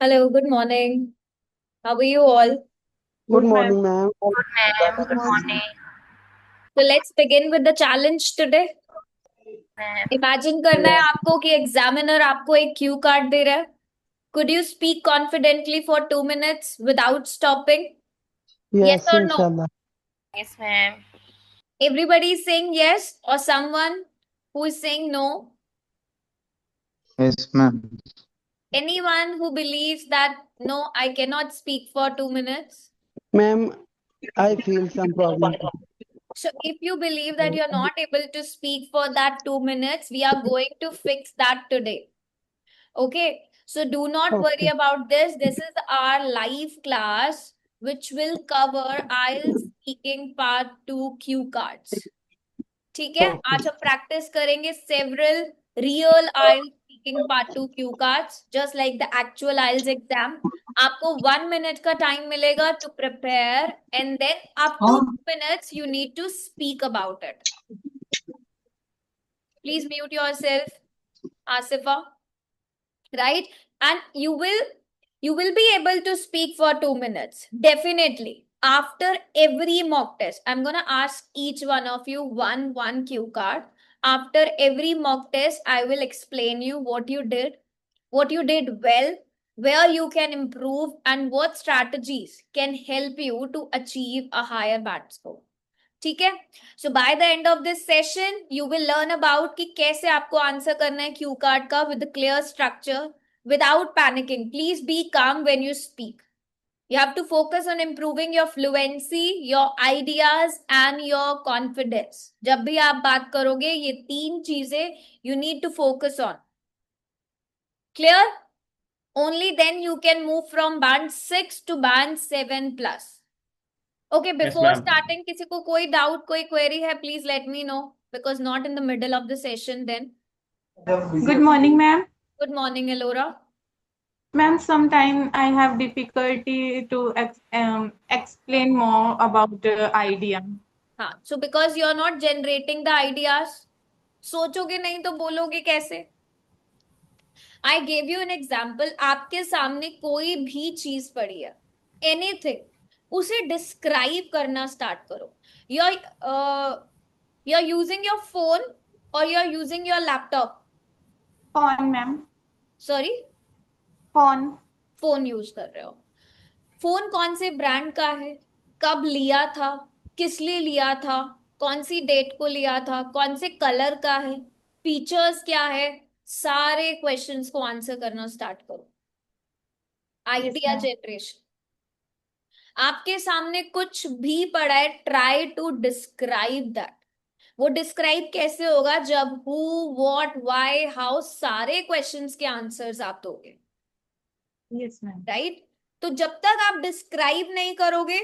Hello, good morning. How are you all? Good Good ma'am. morning, ma'am. Ma'am, Good good morning, morning, So let's begin with the challenge today. ma'am. Imagine करना है आपको कि examiner आपको एक Q card दे रहा है. Could you speak confidently for 2 minutes without stopping? Yes Yes, or no? inshallah. Yes, ma'am. Everybody is saying yes or someone who is saying no? Yes, ma'am. Anyone who believes that no, I cannot speak for 2 minutes? Ma'am, I feel some problem. So if you believe that you're not able to speak for that 2 minutes, we are going to fix that today. Okay, so do not worry Okay. about this. This is our live class, which will cover IELTS speaking part 2 cue cards. ठीक है, Okay. आज हम practice करेंगे several real IELTS speaking part 2 cue cards, just like the actual IELTS exam. आपको 1 minute का time मिलेगा to prepare, and then up to 2 minutes you need to speak about it. Please mute yourself, Asifa. Right, and you will be able to speak for 2 minutes definitely after every mock test. I'm going to ask each one of you one cue card. After every mock test I will explain you what you did well, where you can improve, and what strategies can help you to achieve a higher bat score. ठीक है, so by the end of this session you will learn about कि कैसे आपको answer करना है cue card का with clear structure without panicking. Please be calm when you speak. You have to focus on improving your fluency, your ideas and your confidence. जब भी आप बात करोगे ये तीन चीजें you need to focus on. Clear? Only then you can move from band 6 to band 7 plus. Okay, Yes, before ma'am. starting, किसी को कोई doubt, कोई query है, please let me know because not in the middle of the session then. Good morning, ma'am. Good morning, Elora. Ma'am, sometime I have difficulty to explain more about the idea. हाँ, so because you're not generating the ideas, सोचोगे नहीं तो बोलोगे कैसे? I gave you an example. आपके सामने कोई भी चीज पड़ी है, anything, उसे describe करना start करो. You're using your phone or you're using your laptop? Phone, ma'am. Sorry, Phone. Phone use कर रहे हो. फोन कौन से ब्रांड का है, कब लिया था, किस लिए लिया था, कौन सी डेट को लिया था, कौन से कलर का है, फीचर्स क्या है, सारे क्वेश्चंस को आंसर करना स्टार्ट करो. Yes, idea ma'am. जनरेशन. आपके सामने कुछ भी पड़ा है, ट्राई टू डिस्क्राइब दैट. वो डिस्क्राइब कैसे होगा जब हु, व्हाट, व्हाई, हाउ सारे क्वेश्चंस के आंसर्स आप दोगे. Yes, ma'am. राइट, तो जब तक आप डिस्क्राइब नहीं करोगे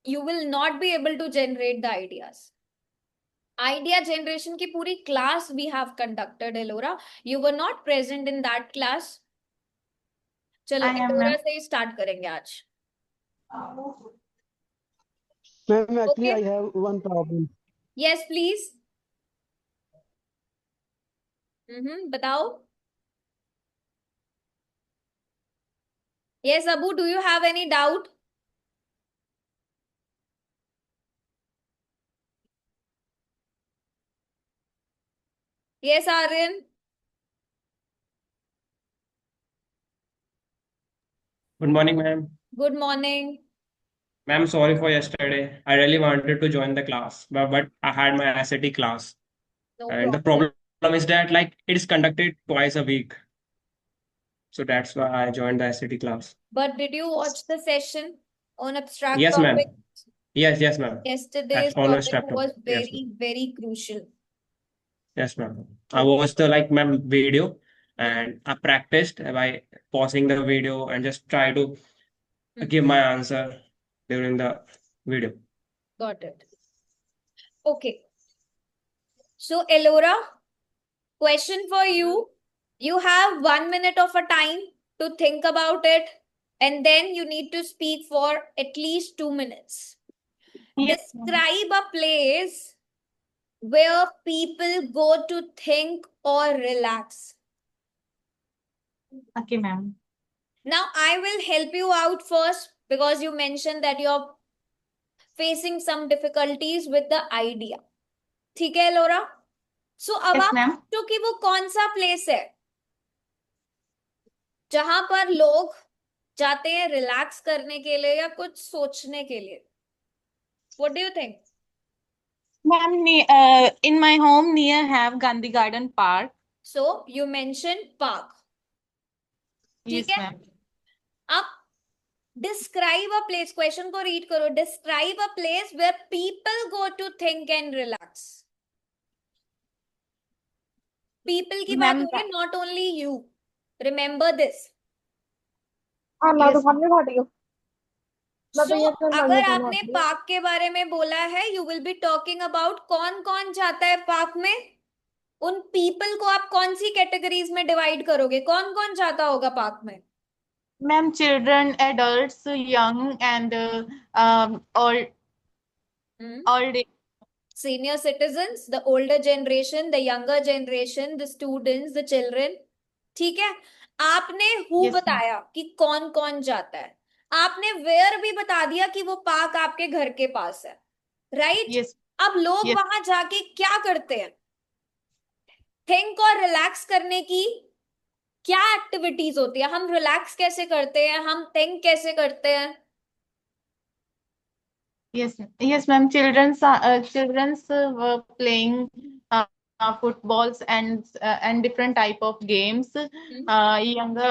you will not be able to generate the ideas. Idea generation की पूरी class we have conducted, Elora. You were not present in that class. चलो I am, Elora ma'am. से ही start करेंगे आज. Ma'am, actually, Okay? I have one problem. Yes, please. बताओ. Yes, Abu, do you have any doubt? Yes, Aryan. Good morning, ma'am. Good morning. Ma'am, sorry for yesterday. I really wanted to join the class, but I had my SAT class. No And the problem. problem is that like it is conducted twice a week. So that's why I joined the SAT class. But did you watch the session on abstract Yes, ma'am. topic? Yes, ma'am. Yesterday's That's almost topic laptop. was Yes, ma'am. very, very crucial. Yes, ma'am. I Okay. watched the like ma'am video and I practiced by pausing the video and just try to give my answer during the video. Got it. Okay. So, Elora, question for you. You have 1 minute of a time to think about it, and then you need to speak for at least 2 minutes. Yes, ma'am. Describe a place where people go to think or relax. Okay, ma'am. Now I will help you out first because you mentioned that you're facing some difficulties with the idea. ठीक है लोरा? So अब Yes, आप ma'am. सोचो कि वो कौन सा place है जहां पर लोग जाते हैं रिलैक्स करने के लिए या कुछ सोचने के लिए. What do you think? Ma'am, in my home near have Gandhi Garden Park. So you mentioned park. Yes, ठीक है? ma'am. अब describe a place. Question को read करो. Describe a place where people go to think and relax. People की बात Ma'am, हो रही है, not only you. Remember this. yes, ma'am. So अगर आपने पार्क के बारे में बोला है, you will be talking about कौन कौन जाता है पार्क में. उन पीपल को आप कौन सी कैटेगरीज में डिवाइड करोगे? कौन कौन जाता होगा पार्क में? Ma'am, children, adults, young, and old, old. Senior citizens, the older generation, the younger generation, the students, the children. ठीक है? आपने who Yes, ma'am. बताया कि कौन कौन जाता है. आपने where भी बता दिया कि वो पार्क आपके घर के पास है. राइट? Yes, अब लोग yes, वहां जाके क्या करते हैं? थिंक और रिलैक्स करने की क्या एक्टिविटीज होती है? हम रिलैक्स कैसे करते हैं? हम थिंक कैसे करते हैं? yes, yes, ma'am. Children's were playing footballs and different type of games. Younger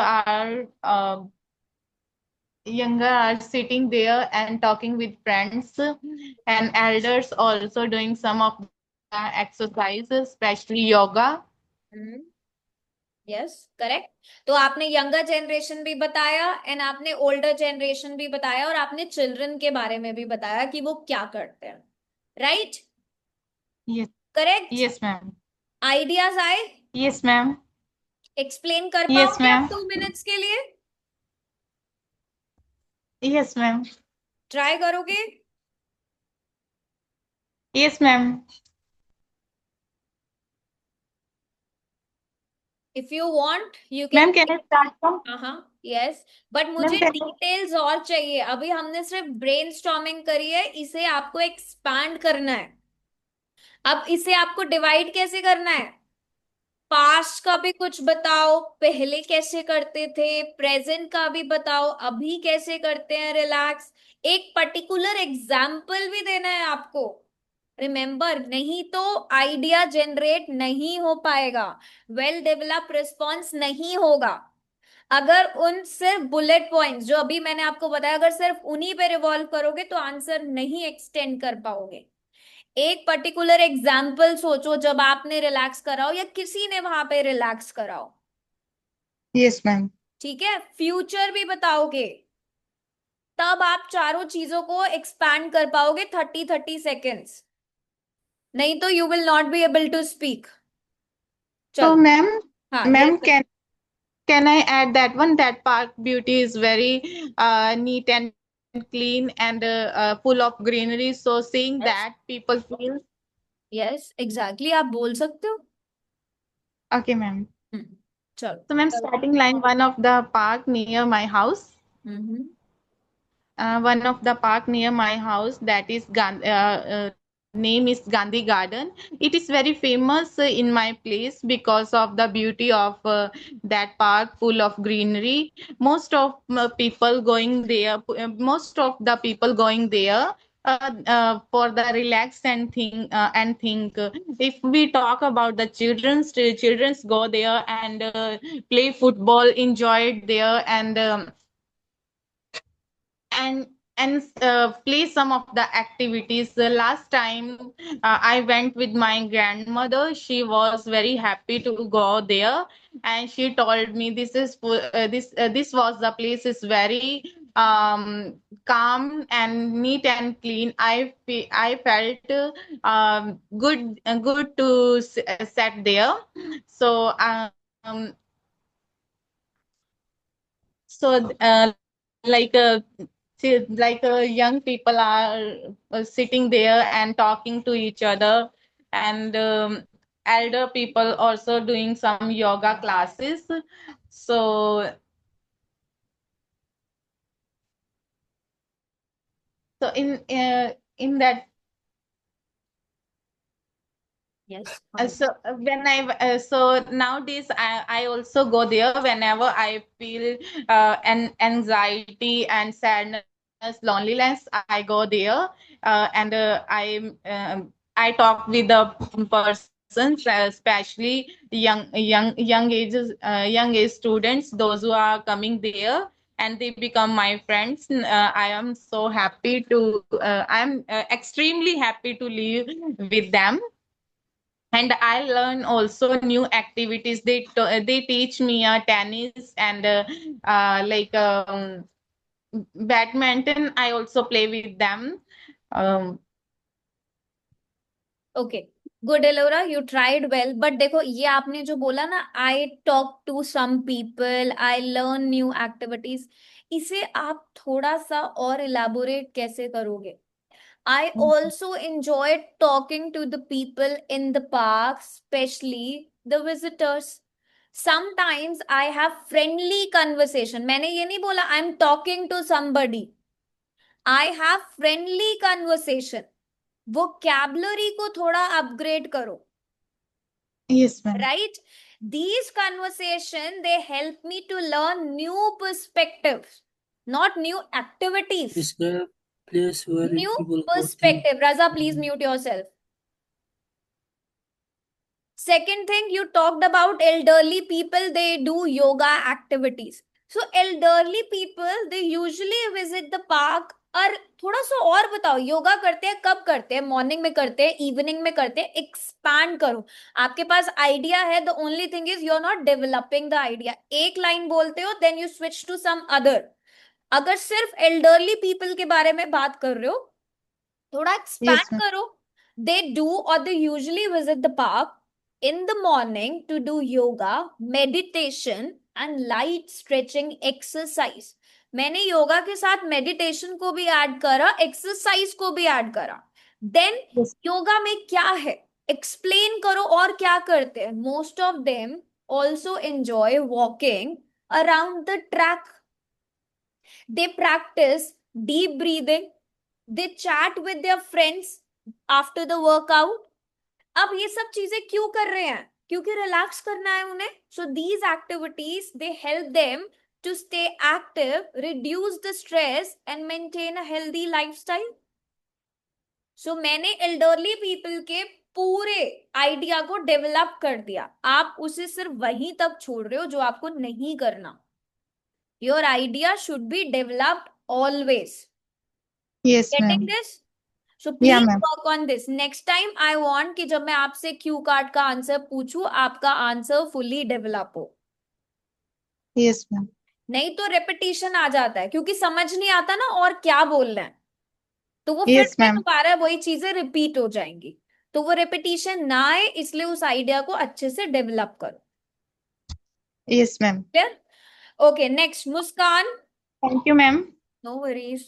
are sitting there and talking with friends, and elders also doing some of the exercises, especially yoga. Yes correct. तो आपने younger generation भी बताया and आपने older generation भी बताया और आपने children के बारे में भी बताया कि वो क्या करते हैं. Right? Yes, correct. yes, ma'am. Ideas आए? Yes, ma'am. एक्सप्लेन कर Yes, पाओगे आप ma'am. 2 मिनट्स के लिए? Yes, ma'am. ट्राई करोगे? Yes, ma'am. If you want you Ma'am, can. can I start from? हाँ यस. बट मुझे Ma'am, can I? डिटेल्स और चाहिए. अभी हमने सिर्फ ब्रेनस्टॉर्मिंग करी है, इसे आपको एक्सपैंड करना है. अब इसे आपको डिवाइड कैसे करना है? पास्ट का भी कुछ बताओ, पहले कैसे करते थे, प्रेजेंट का भी बताओ, अभी कैसे करते हैं रिलैक्स. एक पर्टिकुलर एग्जाम्पल भी देना है आपको. रिमेंबर, नहीं तो आइडिया जनरेट नहीं हो पाएगा, वेल डेवलप रिस्पॉन्स नहीं होगा. अगर उन सिर्फ बुलेट पॉइंट्स जो अभी मैंने आपको बताया, अगर सिर्फ उन्हीं पे रिवॉल्व करोगे तो आंसर नहीं एक्सटेंड कर पाओगे. एक पर्टिकुलर एग्जाम्पल सोचो जब आपने रिलैक्स कराओ या किसी ने वहां पे रिलैक्स कराओ. Yes, ma'am. ठीक है? फ्यूचर भी बताओगे, तब आप चारों चीजों को एक्सपैंड कर पाओगे 30-30 सेकेंड्स. नहीं तो you will not be able to speak. So, चलो. ma'am, हाँ ma'am, yes. can I add that one? That park beauty is very neat and clean and full of greenery. So seeing Yes. that, people feel. Yes exactly, आप बोल सकते हो. Okay, ma'am. चलो. So, ma'am, starting line one of the park near my house. One of the park near my house that is name is Gandhi Garden. It is very famous in my place because of the beauty of that park full of greenery. Most of people going there, most of the people going there for the relax and think. If we talk about the children's go there and play football, enjoy it there, and play some of the activities. The last time I went with my grandmother, she was very happy to go there, and she told me this was the place is very calm and neat and clean. I felt good to sit there. So so like young people are sitting there and talking to each other, and elder people also doing some yoga classes. So So in that Yes. So nowadays I also go there whenever I feel an anxiety and sadness, loneliness. I go there and I talk with the persons, especially young age students, those who are coming there. And they become my friends. I am so happy to. I'm extremely happy to live with them, and I learn also new activities. They teach me tennis and like badminton. I also play with them. um, okay good Ellora you tried well but देखो ये आपने जो बोला ना I talk to some people I learn new activities इसे आप थोड़ा सा और इलाबोरेट कैसे करोगे I also enjoy talking to the people in the park, especially the visitors. Sometimes I have friendly conversation. मैंने ये नहीं बोला I'm talking to somebody. I have friendly conversation. Vocabulary को थोड़ा upgrade करो. yes, ma'am. Right? These conversation they help me to learn new perspectives, not new activities. Is there a place where New people go to? perspective. Raza, please mute yourself. Second thing, you talked about elderly people, they do yoga activities. So elderly people, they usually visit the park. और थोड़ा सा और बताओ योगा करते हैं कब करते हैं मॉर्निंग में करते हैं इवनिंग में करते हैं एक्सपैंड करो आपके पास आइडिया है the only thing is you are not developing the idea एक लाइन बोलते हो then you switch to some other अगर सिर्फ एल्डरली पीपल के बारे में बात कर रहे हो थोड़ा एक्सपैंड Yes, ma'am. करो दे डू और they usually visit the park in the morning to do yoga, meditation and light stretching exercise. मैंने योगा के साथ मेडिटेशन को भी ऐड करा एक्सरसाइज को भी ऐड करा देन Yes. योगा में क्या है एक्सप्लेन करो और क्या करते हैं most of them also enjoy walking around the track they practice deep breathing they chat with their friends after the workout अब ये सब चीजें क्यों कर रहे हैं क्योंकि रिलैक्स करना है उन्हें so these activities they help them to stay active reduce the stress and maintain a healthy lifestyle so मैंने एल्डरली पीपल के पूरे आइडिया को डेवलप कर दिया आप उसे सिर्फ वहीं तक छोड़ रहे हो जो आपको नहीं करना your idea should be developed always Yes, getting ma'am. This so Yeah, please ma'am. Work on this next time I want कि जब मैं आपसे क्यू कार्ड का आंसर पूछूं आपका आंसर फुली डेवलप हो Yes, ma'am. नहीं तो रेपिटेशन आ जाता है क्योंकि समझ नहीं आता ना और क्या बोलना है तो वो फिर Yes, से ma'am. दोबारा वही चीजें रिपीट हो जाएंगी तो वो रेपिटेशन ना आए इसलिए उस आइडिया को अच्छे से डेवलप करो Yes, ma'am. Clear okay next Muskan Thank you, ma'am. No worries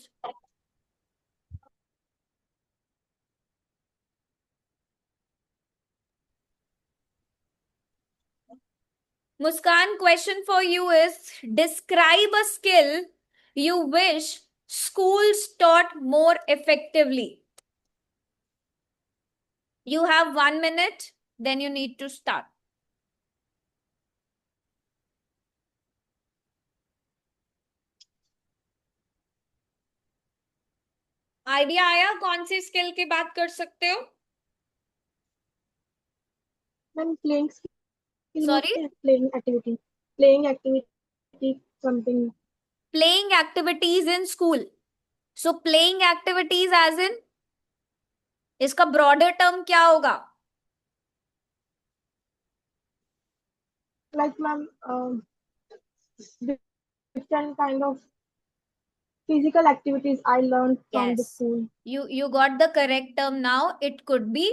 Muskan, question for you is describe a skill you wish schools taught more effectively. You have 1 minute, then you need to start. Idea आया कौन सी skill की बात कर सकते हो When playing skill Sorry? means playing activity. Playing activity something. Playing activities in school. So playing activities as in इसका broader term क्या होगा Like ma'am, different kind of physical activities I learned from the Yes. school. You got the correct term now. It could be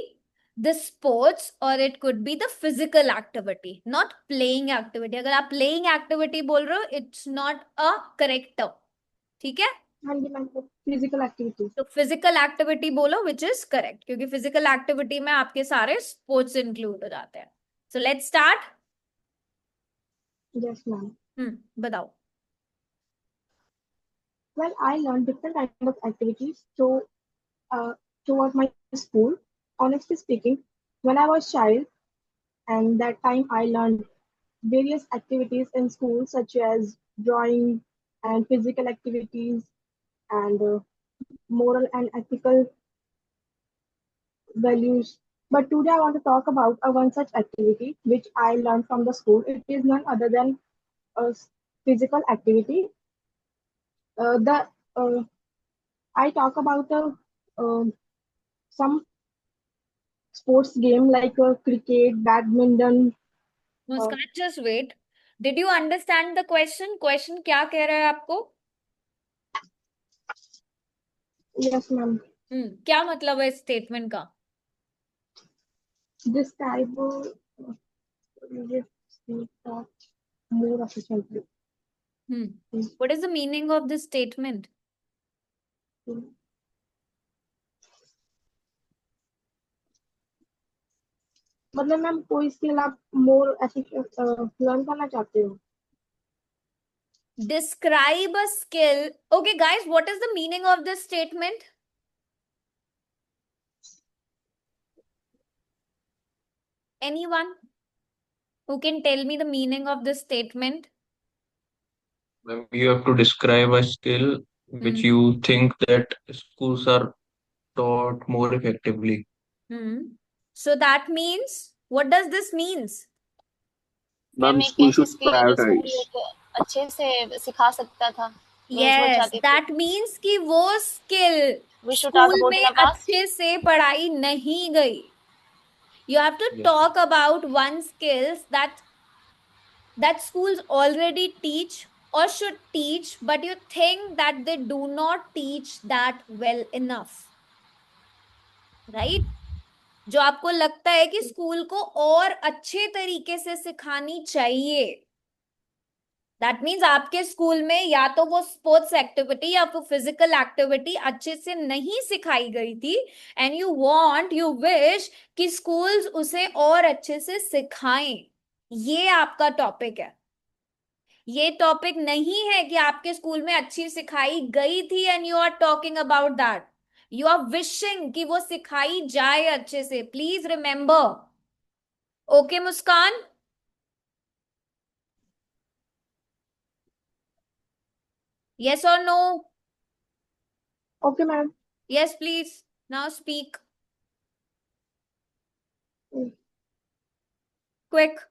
the sports or it could be the physical activity, not playing activity. अगर आप playing activity बोल रहे हो, it's not a correct term. ठीक है? And the kind of physical activities. तो physical activity बोलो, which is correct. क्योंकि physical activity में आपके सारे sports include हो जाते हैं. So let's start. Yes, ma'am. बताओ. Well, I learned different kind of activities toward my school. Honestly speaking, when I was child, and that time I learned various activities in school, such as drawing and physical activities and moral and ethical values. But today I want to talk about one such activity which I learned from the school. It is none other than a physical activity. The I talk about uh, some sports game like cricket, badminton. Uh, Muskan, just wait. Did you understand the question? Question क्या कह रहा है आपको? yes, ma'am. क्या मतलब है statement का? Describe this more efficiently. What is the meaning of this statement? मतलब मैम कोई स्किल आप मोर लर्न करना चाहते हो? Describe a skill. Okay, guys, what is the meaning of this statement? Anyone who can tell me the meaning of this statement? You have to describe a skill which you think that schools are taught more effectively. So that means, what does this means? Ma'am school कैसी should skill है जो school prioritize. एक अच्छे से सिखा सकता था? Means वो Yes, चाहते थे that means कि वो skill we should talk school about में in the past. अच्छे से पढ़ाई नहीं गई. You have to Yes. talk about one skills that schools already teach or should teach, but you think that they do not teach that well enough. Right? जो आपको लगता है कि स्कूल को और अच्छे तरीके से सिखानी चाहिए. दैट मीन्स आपके स्कूल में या तो वो स्पोर्ट्स एक्टिविटी या फिर फिजिकल एक्टिविटी अच्छे से नहीं सिखाई गई थी एंड यू विश कि स्कूल्स उसे और अच्छे से सिखाएं. ये आपका टॉपिक है. ये टॉपिक नहीं है कि आपके स्कूल में अच्छी सिखाई गई थी and you are talking about that. You are wishing कि वो सिखाई जाए अच्छे से. Please remember. Okay Muskan? Yes or no? Okay, ma'am. Yes, please. Now speak. Quick.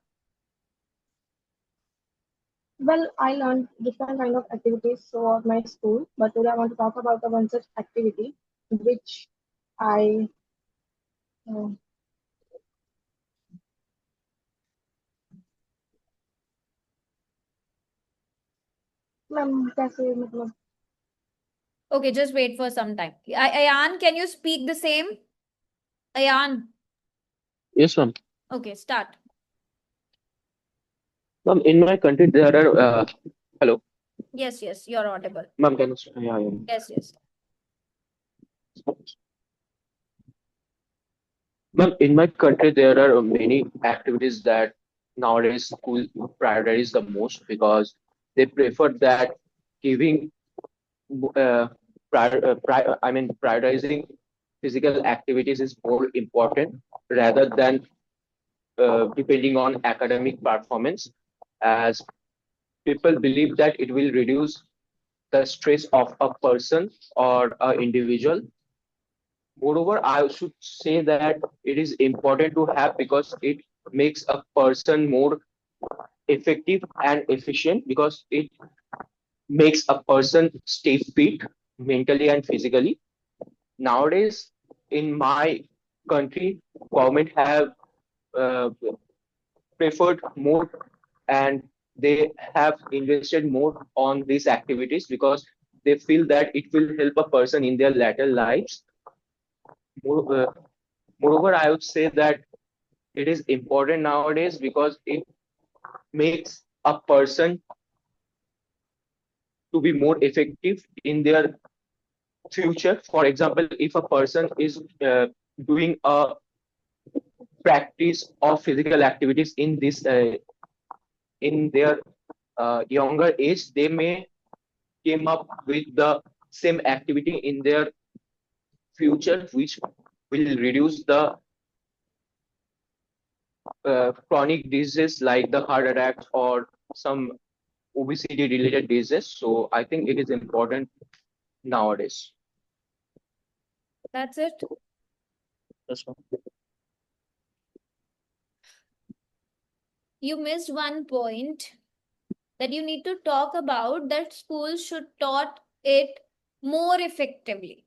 Well, I learned different kind of activities throughout my school, but today I want to talk about the one such activity which I ma'am कैसे मतलब Okay, just wait for some time. Ayan, can you speak the same? Ayan. Yes, ma'am. Okay, start. Ma'am, in my country there are hello. Yes, you're audible. Ma'am, can you yeah. Yes. Ma'am, in my country there are many activities that nowadays school prioritize the most because they prefer that giving prioritizing physical activities is more important rather than depending on academic performance, as people believe that it will reduce the stress of a person or an individual. Moreover, I should say that it is important to have because it makes a person more effective and efficient because it makes a person stay fit mentally and physically. Nowadays, in my country, government have preferred more and they have invested more on these activities because they feel that it will help a person in their later lives. Moreover, I would say that it is important nowadays because it makes a person to be more effective in their future. For example, if a person is doing a practice of physical activities in this in their younger age, they may came up with the same activity in their future, which will reduce the chronic diseases like the heart attacks or some obesity related diseases. So I think it is important nowadays. That's it. That's all. You missed one point that you need to talk about, that schools should taught it more effectively.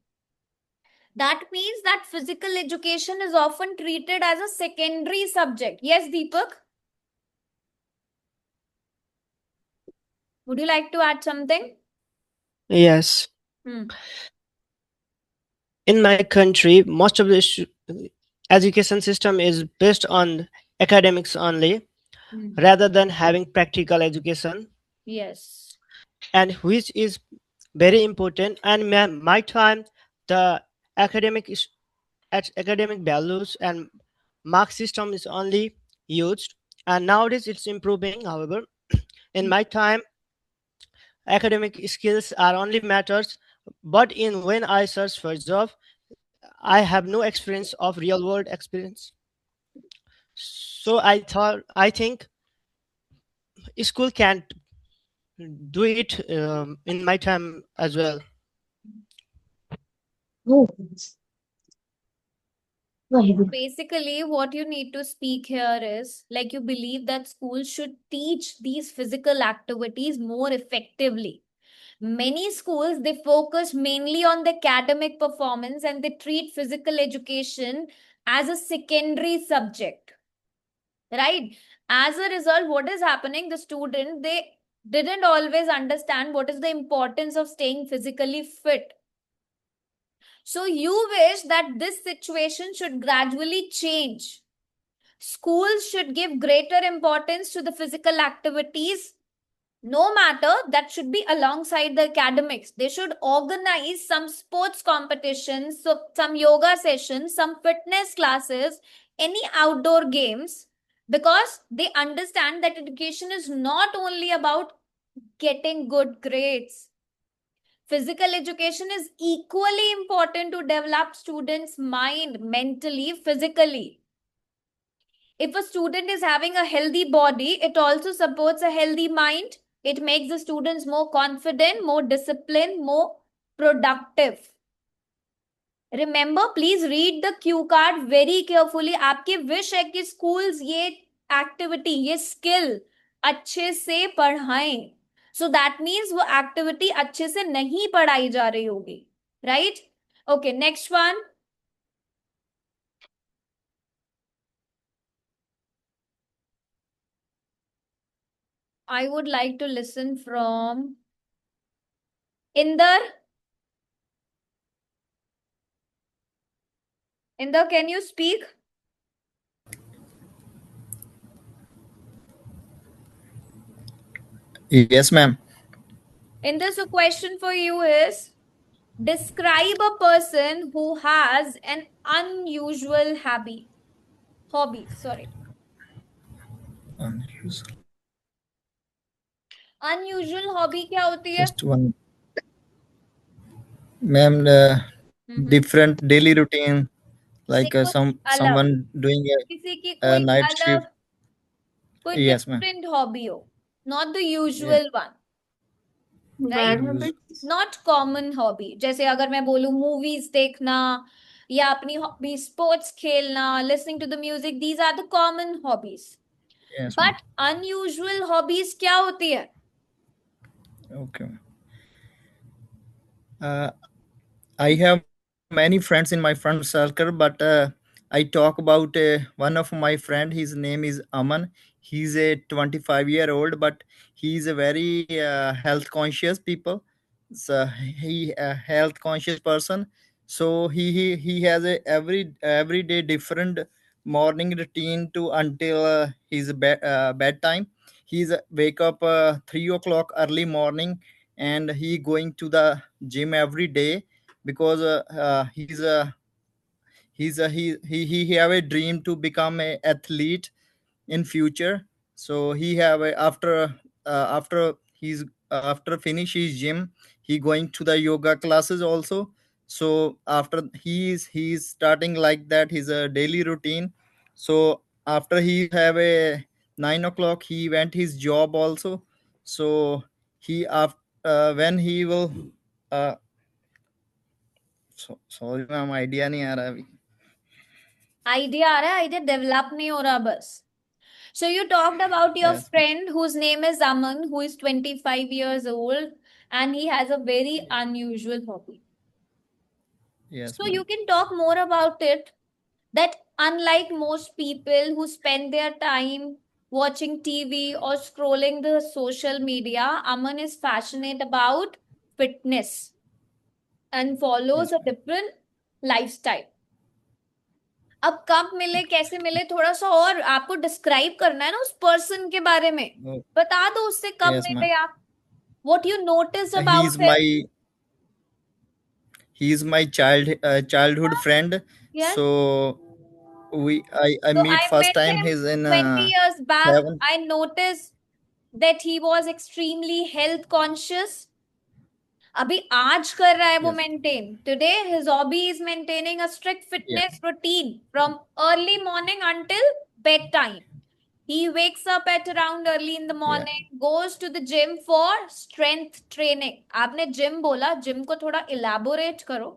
That means that physical education is often treated as a secondary subject. Yes, Deepak? Would you like to add something? Yes. Hmm. In my country, most of the education system is based on academics only, Hmm. rather than having practical education, Yes. and which is very important. And my time, the academic values and mark system is only used, and nowadays it's improving. However, in my time, academic skills are only matters, but in when I search for job, I have no experience of real world experience. So I think school can't do it in my time as well. Basically, what you need to speak here is like you believe that schools should teach these physical activities more effectively. Many schools, they focus mainly on the academic performance and they treat physical education as a secondary subject, right? As a result, what is happening? The student, they didn't always understand what is the importance of staying physically fit. So you wish that this situation should gradually change. Schools should give greater importance to the physical activities, no matter that should be alongside the academics. They should organize some sports competitions, so some yoga sessions, some fitness classes, any outdoor games, because they understand that education is not only about getting good grades. Physical education is equally important to develop students' mind mentally, physically. If a student is having a healthy body, it also supports a healthy mind. It makes the students more confident, more disciplined, more productive. Remember, please read the cue card very carefully. आपके wish है कि schools ये activity, ये skill अच्छे से पढ़ाएं. So that means वो activity अच्छे से नहीं पढ़ाई जा रही होगी. Right? Okay, next one. I would like to listen from Inder. Inder, can you speak? Yes, ma'am. Inder, so question for you is, describe a person who has an unusual hobby. Sorry. Unusual hobby क्या होती है? Just one. Ma'am, different daily routine, like से कुछ अलग, someone doing किसी की a कोई night अलग, shift. कोई Yes, ma'am. different hobby हो, not the usual one, right? Bad habits. Not common hobby. जैसे अगर मैं बोलूं movies देखना या अपनी hobby sports खेलना, listening to the music, these are the common hobbies. Yes, But unusual hobbies क्या होती है? okay. I have many friends in my friend circle, but I talk about one of my friend. His name is Aman. He's a 25-year-old, but he's a very health conscious people. So he a health conscious person. So he has a every day different morning routine to until his bedtime. He's wake up 3 o'clock early morning, and he going to the gym every day because he have a dream to become a athlete in future. So he have a, after he's after finish his gym, he going to the yoga classes also. So after he's starting like that his daily routine. So after he have a 9 o'clock, he went his job also. So he after when he will uh, sorry ma'am idea नहीं आ रहा अभी. Idea आ रहा है, idea develop नहीं हो रहा बस. So you talked about your Yes. friend whose name is Aman, who is 25 years old, and he has a very unusual hobby. Yes, So ma'am. you can talk more about it, that unlike most people who spend their time watching TV or scrolling the social media, Aman is passionate about fitness and follows Yes, a different lifestyle. अब कब मिले, कैसे मिले, थोड़ा सा और आपको describe करना है ना उस पर्सन के बारे में. Oh, बता दो उससे कब yes, ma'am. मिले आप. What you noticed He's about him. my childhood friend. Yes. So I So meet I first met time him he's in 20 years back. 7. I noticed that he was extremely health conscious. अभी आज कर रहा है वो Yes. maintain. Today his hobby is maintaining a strict fitness routine from early morning until bedtime. He wakes up at around early in the morning, goes to the gym for strength training. आपने gym बोला, gym को थोड़ा elaborate करो.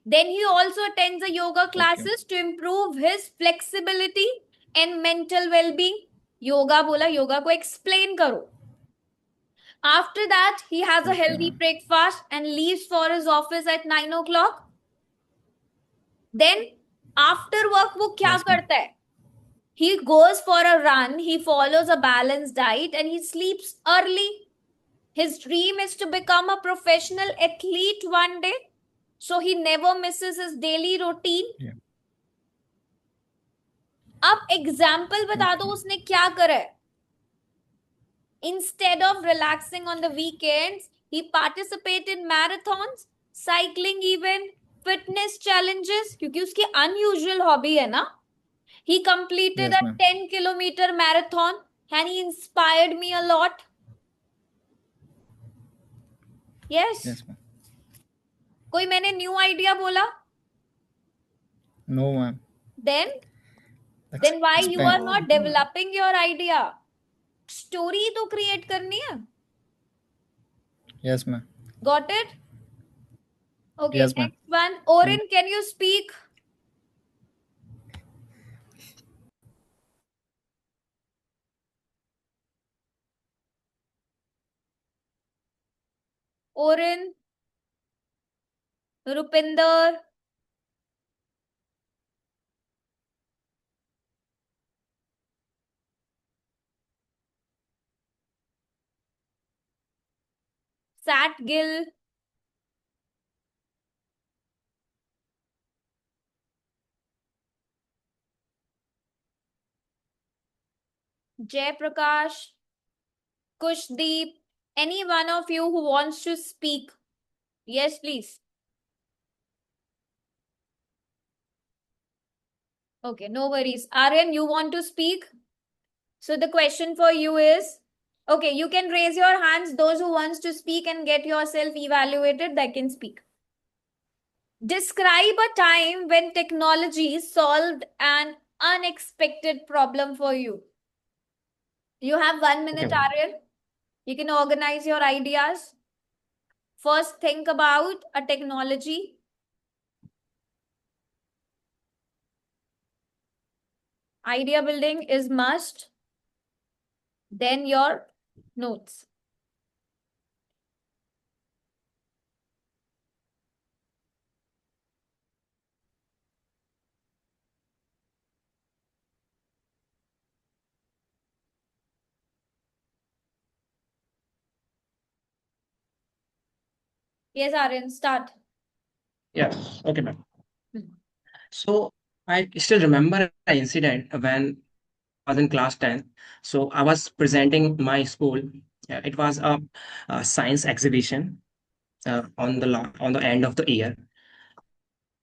Then he also attends a yoga classes to improve his flexibility and mental well-being. Yoga बोला, yoga को explain करो. After that, he has a Okay, healthy ma'am. breakfast and leaves for his office at 9 o'clock. Then, after work, वो क्या Yes, ma'am. करता है? He goes for a run, he follows a balanced diet, and he sleeps early. His dream is to become a professional athlete one day, so he never misses his daily routine. Yeah. अब example बता दो उसने क्या करा है. Instead of relaxing on the weekends, he participated in marathons, cycling event, fitness challenges, क्योंकि उसकी unusual hobby है ना. He completed Yes, a ma'am. 10-kilometer marathon and he inspired me a lot. Yes. Yes, ma'am. कोई मैंने new idea बोला? No, ma'am. Then why you are not developing your idea? Story तो create करनी है. Yes, ma'am. Got it? Okay, Yes, ma'am. next one. Orin, can you speak? Orin, Rupinder, Sat Gill, Jay Prakash, Kushdeep, any one of you who wants to speak. Yes, please. Okay, no worries. Aryan, you want to speak? So the question for you is, okay, you can raise your hands. Those who wants to speak and get yourself evaluated, they can speak. Describe a time when technology solved an unexpected problem for you. You have 1 minute, Okay. Aryan. You can organize your ideas. First, think about a technology. Idea building is must. Then your notes. Yes, Aryan, start. Yeah. Okay, ma'am. So I still remember an incident when I was in class 10. So I was presenting my school. It was a science exhibition on the end of the year.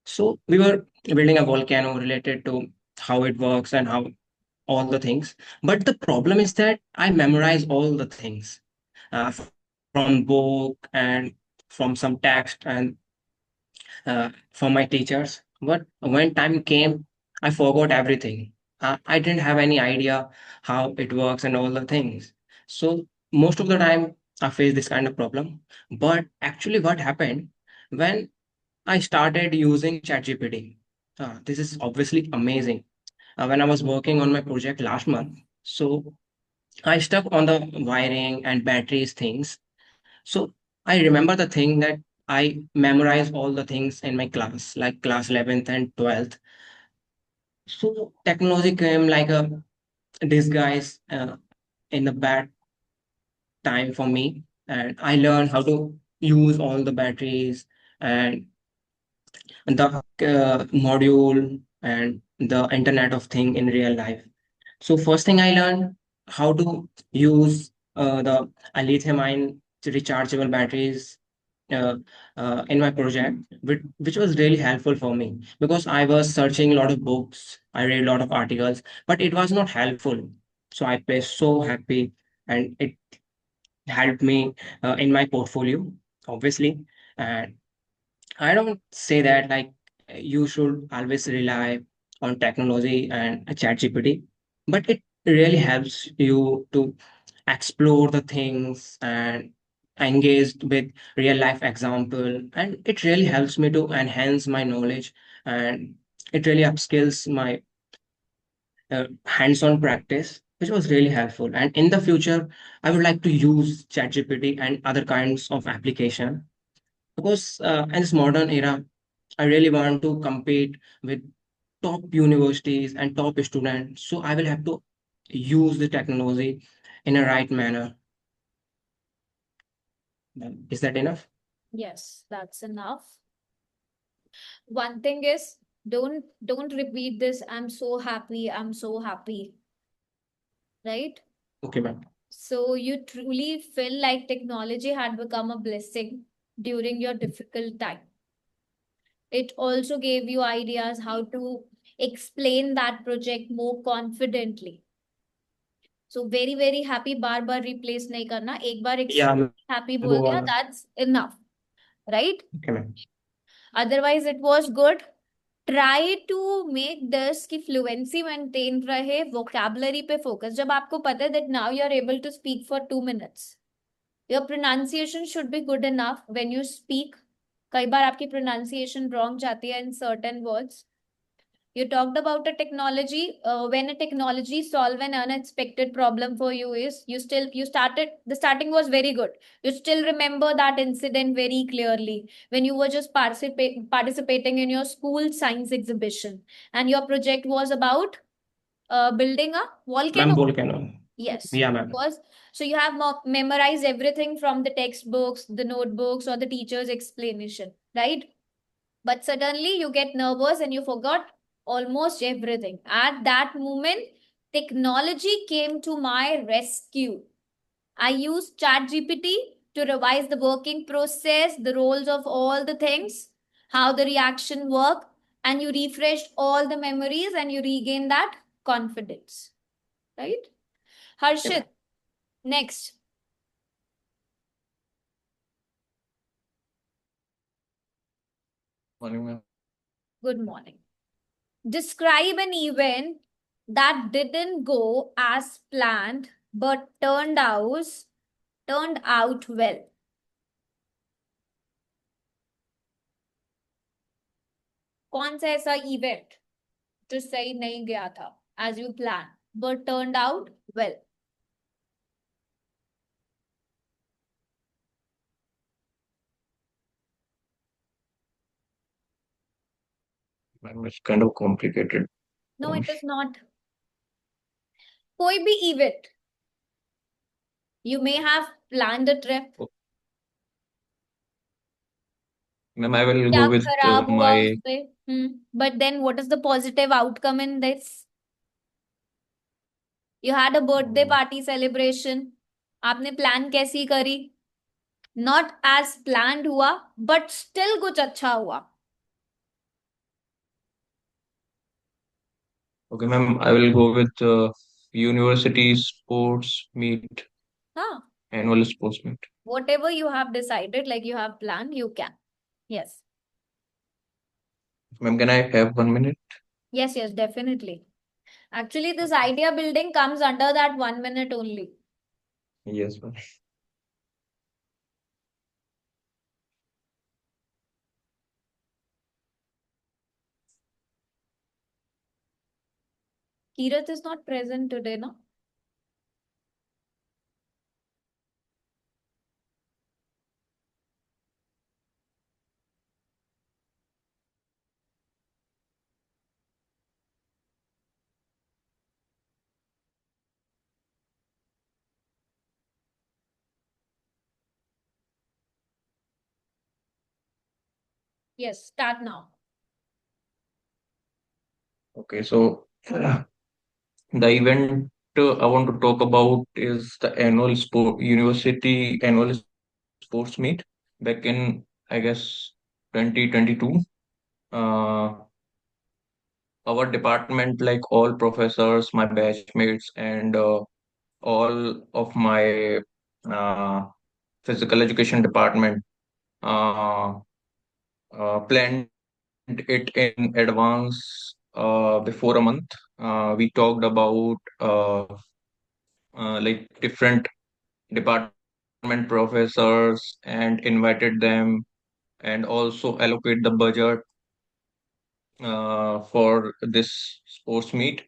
So we were building a volcano related to how it works and how all the things. But the problem is that I memorize all the things. from book and from some text and from my teachers. But when time came, I forgot everything. I didn't have any idea how it works and all the things. So most of the time, I face this kind of problem. But actually, what happened when I started using ChatGPT? This is obviously amazing. When I was working on my project last month, so I stuck on the wiring and batteries things. So I remember the thing that I memorized all the things in my class, like class 11th and 12th. So technology came like a disguise in a bad time for me. And I learned how to use all the batteries and the module and the internet of thing in real life. So first thing I learned how to use the lithium ion rechargeable batteries uh, in my project, which was really helpful for me because I was searching a lot of books, I read a lot of articles, but it was not helpful. So I was so happy, and it helped me in my portfolio, obviously. And I don't say that like you should always rely on technology and ChatGPT, but it really helps you to explore the things and engage with real life example, and it really helps me to enhance my knowledge, and it really upskills my hands-on practice, which was really helpful. And in the future, I would like to use ChatGPT and other kinds of application because in this modern era, I really want to compete with top universities and top students. So I will have to use the technology in a right manner. Is that enough? Yes, that's enough. One thing is, don't repeat this, I'm so happy, I'm so happy. Right? Okay, ma'am. So you truly feel like technology had become a blessing during your difficult time. It also gave you ideas how to explain that project more confidently. So very very happy, bar bar replace नहीं करना, एक बार Yeah, ma'am. happy Go बोल दिया, on. that's enough, right? Okay, ma'am. Otherwise it was good. Try to make this की fluency maintain रहे, vocabulary पे focus. जब आपको पता है that now you are able to speak for 2 minutes, your pronunciation should be good enough when you speak. कई बार आपकी pronunciation wrong जाती है in certain words. You talked about a technology. When a technology solve an unexpected problem for you is you started, the starting was very good. You still remember that incident very clearly when you were just participating in your school science exhibition, and your project was about building a volcano. Ma'am, volcano. Yes. Yeah, ma'am. Was so you have memorized everything from the textbooks, the notebooks, or the teacher's explanation, right? But suddenly you get nervous and you forgot almost everything. At that moment, technology came to my rescue. I used ChatGPT to revise the working process, the roles of all the things, how the reaction work, and you refreshed all the memories and you regain that confidence. Right? Harshit, next. Morning, ma'am. Good morning. Describe an event that didn't go as planned but turned out well. कौन सा ऐसा event जो सही नहीं गया था as you planned but turned out well? Ma'am, it's kind of complicated. No, it is not. कोई भी event. You may have planned a trip. Ma'am, I will क्या go with खराब हुआ my उसपे? But then what is the positive outcome in this? You had a birthday party celebration. आपने plan कैसी करी? Not as planned हुआ, but still कुछ अच्छा हुआ. Okay, ma'am, I will go with university sports meet. हाँ. annual sports meet. Whatever you have decided, like you have planned, you can. Yes. Ma'am, can I have 1 minute? Yes, yes, definitely. Actually, this idea building comes under that 1 minute only. Yes, ma'am. Kirat is not present today, no? Yes, start now. Okay, so the event I want to talk about is the annual university annual sports meet back in, I guess, 2022. Uh, our department, like all professors, my batchmates, and all of my uh, physical education department uh, planned it in advance before a month. We talked about like different department professors and invited them, and also allocate the budget for this sports meet.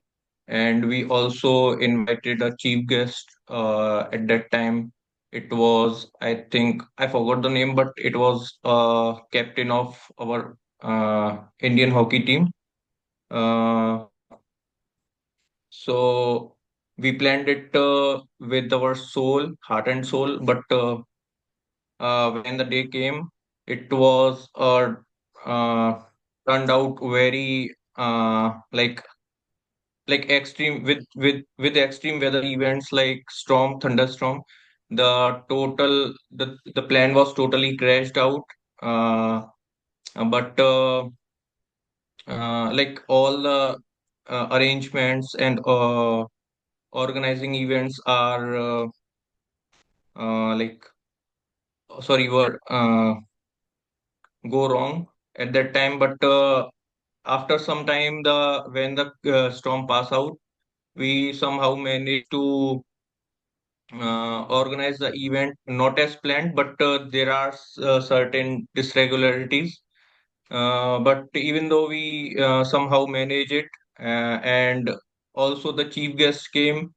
And we also invited a chief guest. At that time, it was, I think, I forgot the name, but it was captain of our Indian hockey team. Uh, so we planned it with our soul, heart and soul. But when the day came, it was uh, turned out very like extreme, with extreme weather events like storm, thunderstorm. The plan was totally crashed out. Uh, but like all the arrangements and organizing events are like, sorry, word go wrong at that time. But after some time, the when the storm pass out, we somehow managed to organize the event not as planned, but there are certain dysregularities. But even though we somehow manage it, and also the chief guest came,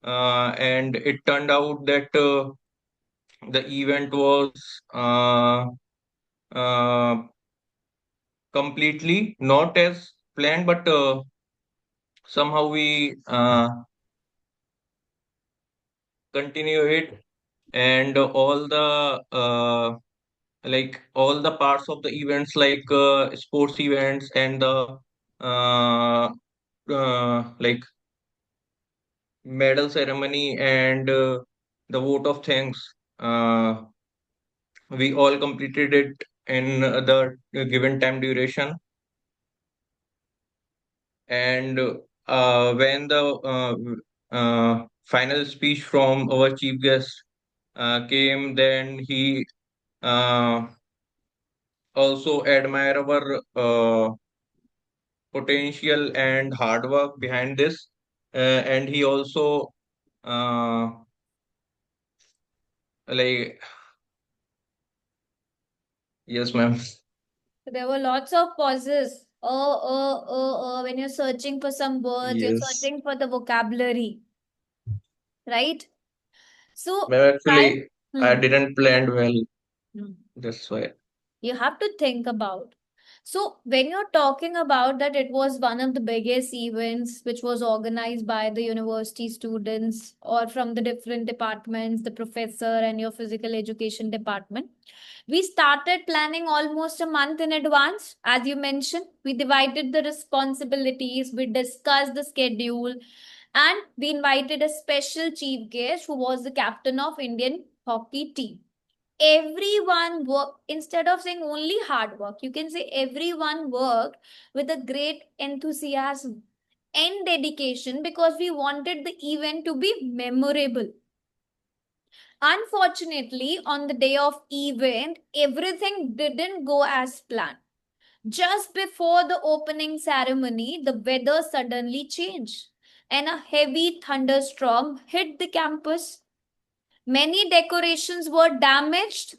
and it turned out that the event was uh, completely not as planned, but somehow we continue it, and all the like all the parts of the events, like sports events and the uh, like medal ceremony and the vote of thanks, uh, we all completed it in the given time duration. And when the final speech from our chief guest came, then he uh, also admire our potential and hard work behind this. And he also uh, like, yes, ma'am. There were lots of pauses. When you're searching for some words, you're Yes. searching for the vocabulary, right? So, Ma'am, actually, I Hmm. didn't plan well. Hmm. That's why. You have to think about. So, when you're talking about that, it was one of the biggest events which was organized by the university students or from the different departments, the professor and your physical education department. We started planning almost a month in advance. As you mentioned, we divided the responsibilities, we discussed the schedule, and we invited a special chief guest who was the captain of Indian hockey team. Everyone worked, instead of saying only hard work, you can say everyone worked with a great enthusiasm and dedication because we wanted the event to be memorable. Unfortunately, on the day of event, everything didn't go as planned. Just before the opening ceremony, the weather suddenly changed and a heavy thunderstorm hit the campus. Many decorations were damaged.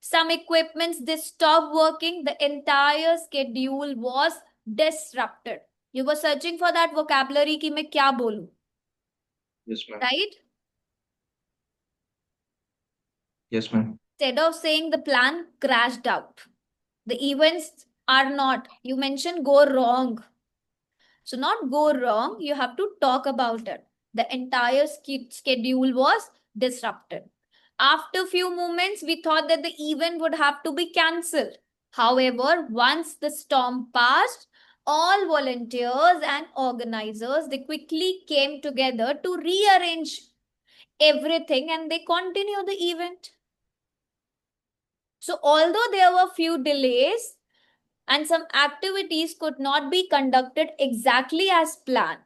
Some equipments they stopped working. The entire schedule was disrupted. You were searching for that vocabulary कि मैं क्या बोलूं, Yes, ma'am. right? Yes, ma'am. Instead of saying the plan crashed out, the events are not, you mentioned go wrong. So not go wrong, you have to talk about it. The entire schedule was disrupted. After few moments, we thought that the event would have to be cancelled. However, once the storm passed, all volunteers and organizers, they quickly came together to rearrange everything and they continue the event. So although there were few delays and some activities could not be conducted exactly as planned,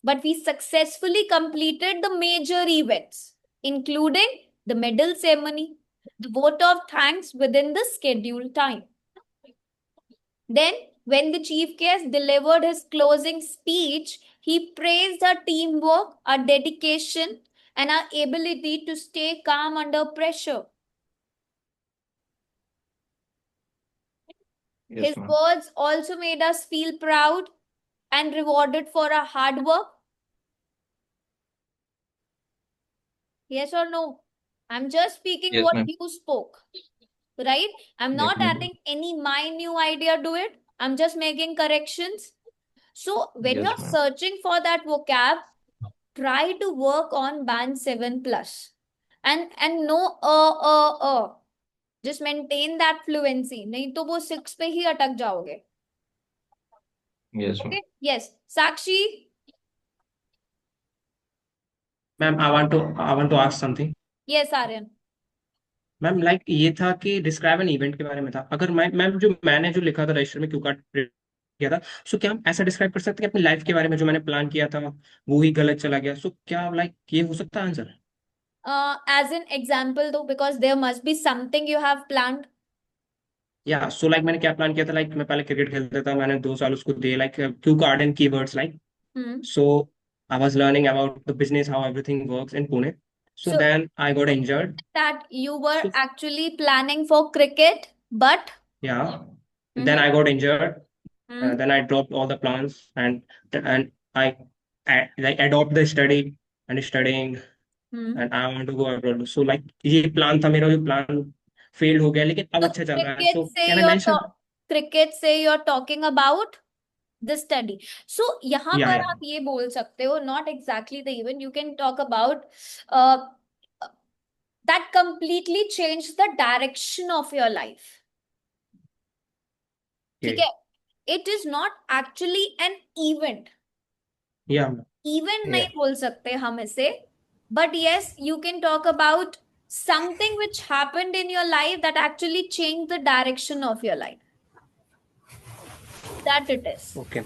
but we successfully completed the major events, including the medal ceremony, the vote of thanks within the scheduled time. Then, when the chief guest delivered his closing speech, he praised our teamwork, our dedication, and our ability to stay calm under pressure. Yes, His ma'am. words also made us feel proud and rewarded for our hard work. Yes or no? I'm just speaking Yes, what ma'am. you spoke, right? I'm not Definitely. adding any my new idea to it. I'm just making corrections. So when Yes, you're ma'am. searching for that vocab, try to work on band 7 plus. And no just maintain that fluency. नहीं तो वो 6 पे ही अटक जाओगे. Yes, ma'am. Okay? Yes. Sakshi? Ma'am I want to ask something. Yes, Aryan. Ma'am like ये था कि describe an event के बारे में था, अगर मैंने जो लिखा था रजिस्टर में क्यू कार्ड किया था, सो क्या हम ऐसा डिस्क्राइब कर सकते हैं कि अपनी लाइफ के बारे में जो मैंने प्लान किया था वो ही गलत चला गया, सो क्या लाइक ये हो सकता है answer? As an example though, because there must be something you have planned. या सो लाइक मैंने क्या प्लान किया था, लाइक मैं पहले क्रिकेट खेलता था, मैंने 2 साल उसको दिए, like Q card and keywords like, so I was learning about the business, how everything works in Pune. So So then I got injured. that you were So actually planning for cricket, but yeah, then I got injured. Mhm. Then I dropped all the plans I like adopt the study and studying and I want to go abroad. So like ये plan था मेरा, जो plan fail हो गया, लेकिन अब So अच्छा चल रहा है. cricket So say can I mention? cricket say you're talking about the study. So यहाँ Yeah, पर yeah. आप ये बोल सकते हो, not exactly the event. You can talk about uh, that completely changed the direction of your life. ठीक Okay. है? It is not actually an event. Yeah. Event Yeah. नहीं बोल सकते हम इसे, but yes, you can talk about something which happened in your life that actually changed the direction of your life. That it is. Okay.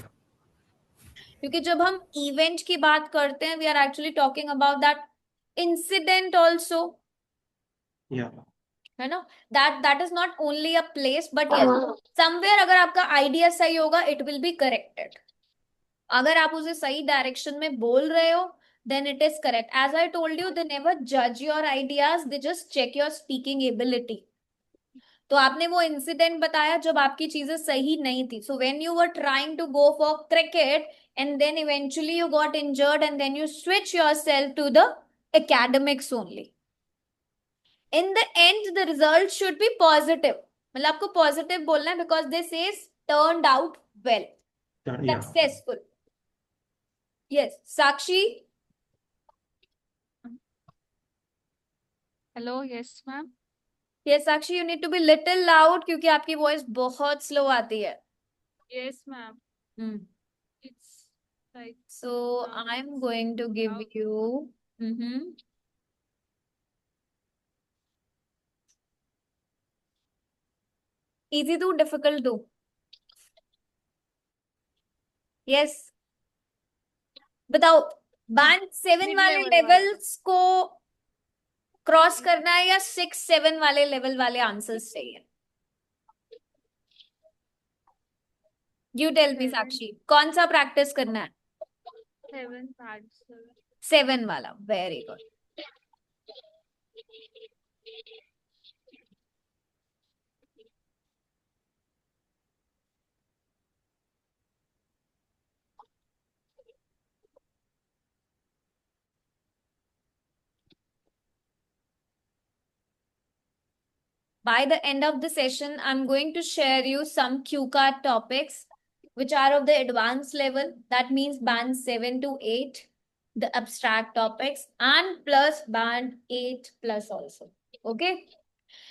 क्योंकि जब हम event की बात करते हैं, we are actually talking about that incident also. Yeah. है ना? That is not only a place, but yes, somewhere अगर आपका आइडिया सही होगा, it will be corrected. अगर आप उसे सही डायरेक्शन में बोल रहे हो, then it is correct. As I told you, they never judge your ideas, they just check your speaking ability. तो आपने वो इंसिडेंट बताया जब आपकी चीजें सही नहीं थी. So when you were trying to go for cricket and then eventually you got injured and then you switch yourself to the academics only. In the end, the result should be positive. मतलब आपको positive बोलना है because this is turned out well, Yeah. successful. Yes, Sakshi. Hello, yes, ma'am. Yes, Sakshi, you need to be little loud क्योंकि आपकी voice बहुत slow आती है. Yes, ma'am. Hmm. It's like So I'm going to give you. Easy to difficult to. Yes. बताओ, band 7 वाले Mid-level वाला. levels को cross करना है या 6-7 वाले लेवल वाले आंसर्स चाहिए? यू टेल मी साक्षी, कौन सा प्रैक्टिस करना है? 7 part 7. 7 वाला, very good. By the end of the session, I'm going to share you some cue card topics which are of the advanced level. That means band 7 to 8, the abstract topics, and plus band 8 plus also. Okay.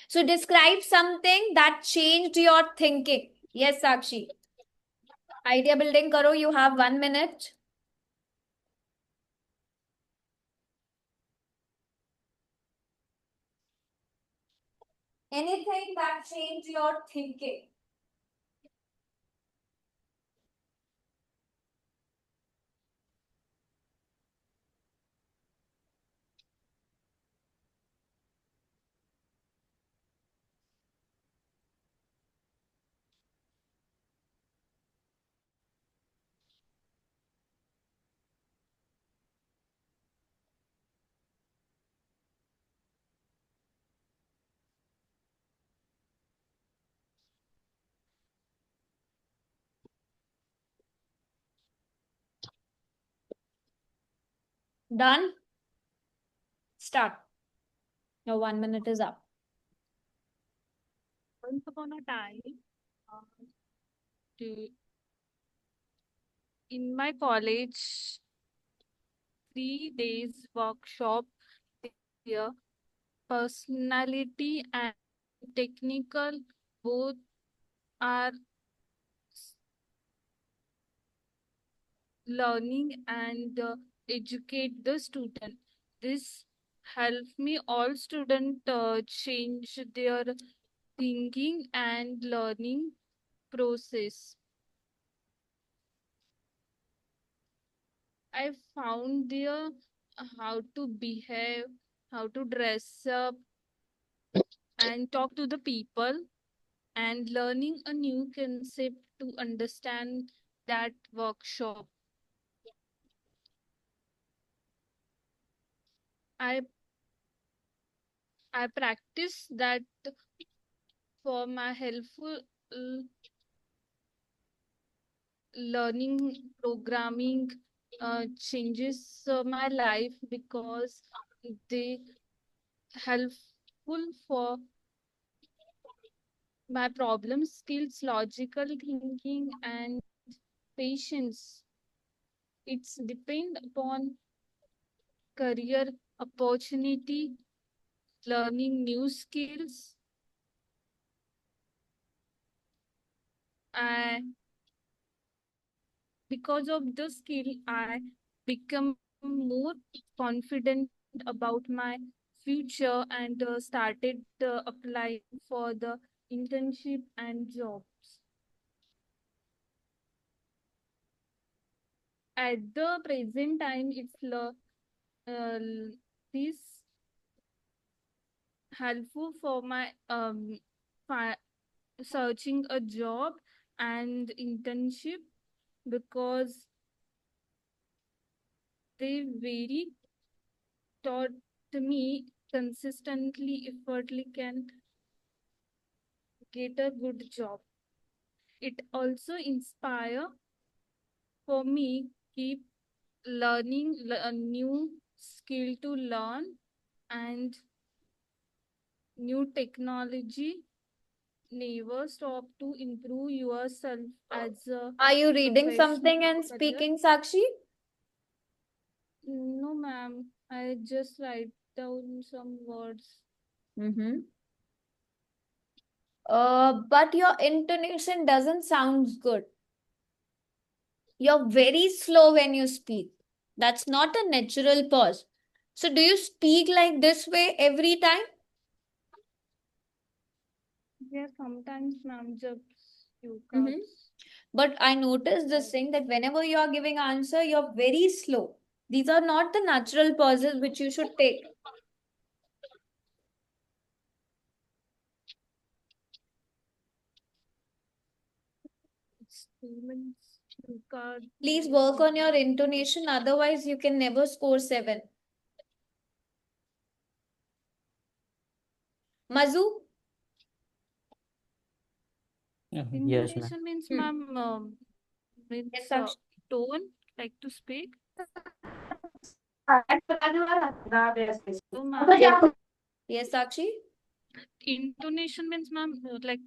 So describe something that changed your thinking. Yes, Sakshi. Idea building karo. You have 1 minute. Anything that changed your thinking. Done? Start. Your 1 minute is up. Once upon a time, uh, to, in my college, 3 days workshop here, personality and technical both are learning and educate the student. This helped me all student change their thinking and learning process. I found there how to behave, how to dress up and talk to the people, and learning a new concept to understand that workshop. I practice that for my helpful learning programming changes my life because they helpful for my problem skills, logical thinking, and patience. It's depend upon career opportunity, learning new skills. And because of the skill, I become more confident about my future and started applying for the internship and jobs. At the present time, it's this helpful for my searching a job and internship because they very taught me consistently effortly can get a good job. It also inspire for me keep learning a new skill to learn and new technology. Never stop to improve yourself as a Are you reading professional something and career. speaking, Sakshi? No, ma'am. I just write down some words. Mm-hmm. But your intonation doesn't sound good. You're very slow when you speak. That's not a natural pause. So do you speak like this way every time? Yeah, sometimes, ma'am, just few Mm-hmm. cards. But I noticed this thing that whenever you are giving answer, you're very slow. These are not the natural pauses which you should take. Students who can't Please work on your intonation, otherwise you can never score 7. Mazu? Yes, ma'am. Intonation means, Hmm. ma'am, means Yes, Sakshi. tone, like to speak. So, ma'am, Yes, Sakshi? intonation means, ma'am, like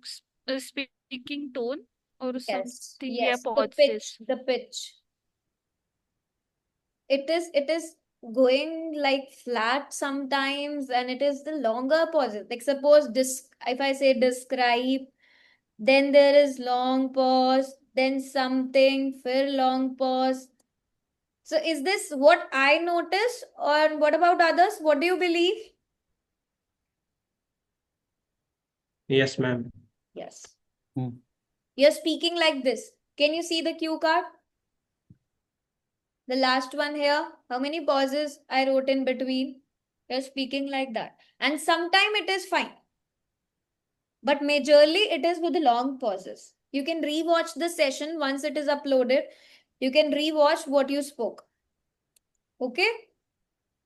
speaking tone or Yes, something. Yeah, yes. The pauses. pitch, the pitch. It is going like flat sometimes, and it is the longer pauses. Like suppose if I say describe, then there is long pause, then something, फिर long pause. So is this what I notice, or what about others? What do you believe? Yes, ma'am. Yes. Hmm. You're speaking like this. Can you see the cue card? The last one here. How many pauses I wrote in between? You're speaking like that. And sometime it is fine. But majorly it is with the long pauses. You can rewatch the session once it is uploaded. You can rewatch what you spoke. Okay?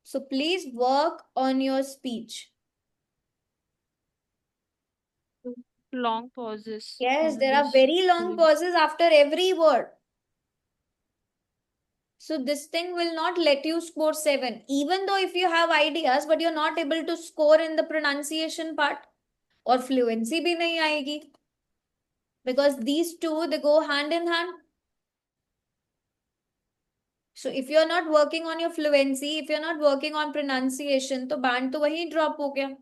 So please work on your speech. Long pauses. Yes, there are always very long doing. pauses after every word. So this thing will not let you score 7. Even though if you have ideas, but you're not able to score in the pronunciation part, or fluency भी नहीं आएगी. Because these two, they go hand in hand. So if you're not working on your fluency, if you're not working on pronunciation, तो band तो वहीं drop हो गया.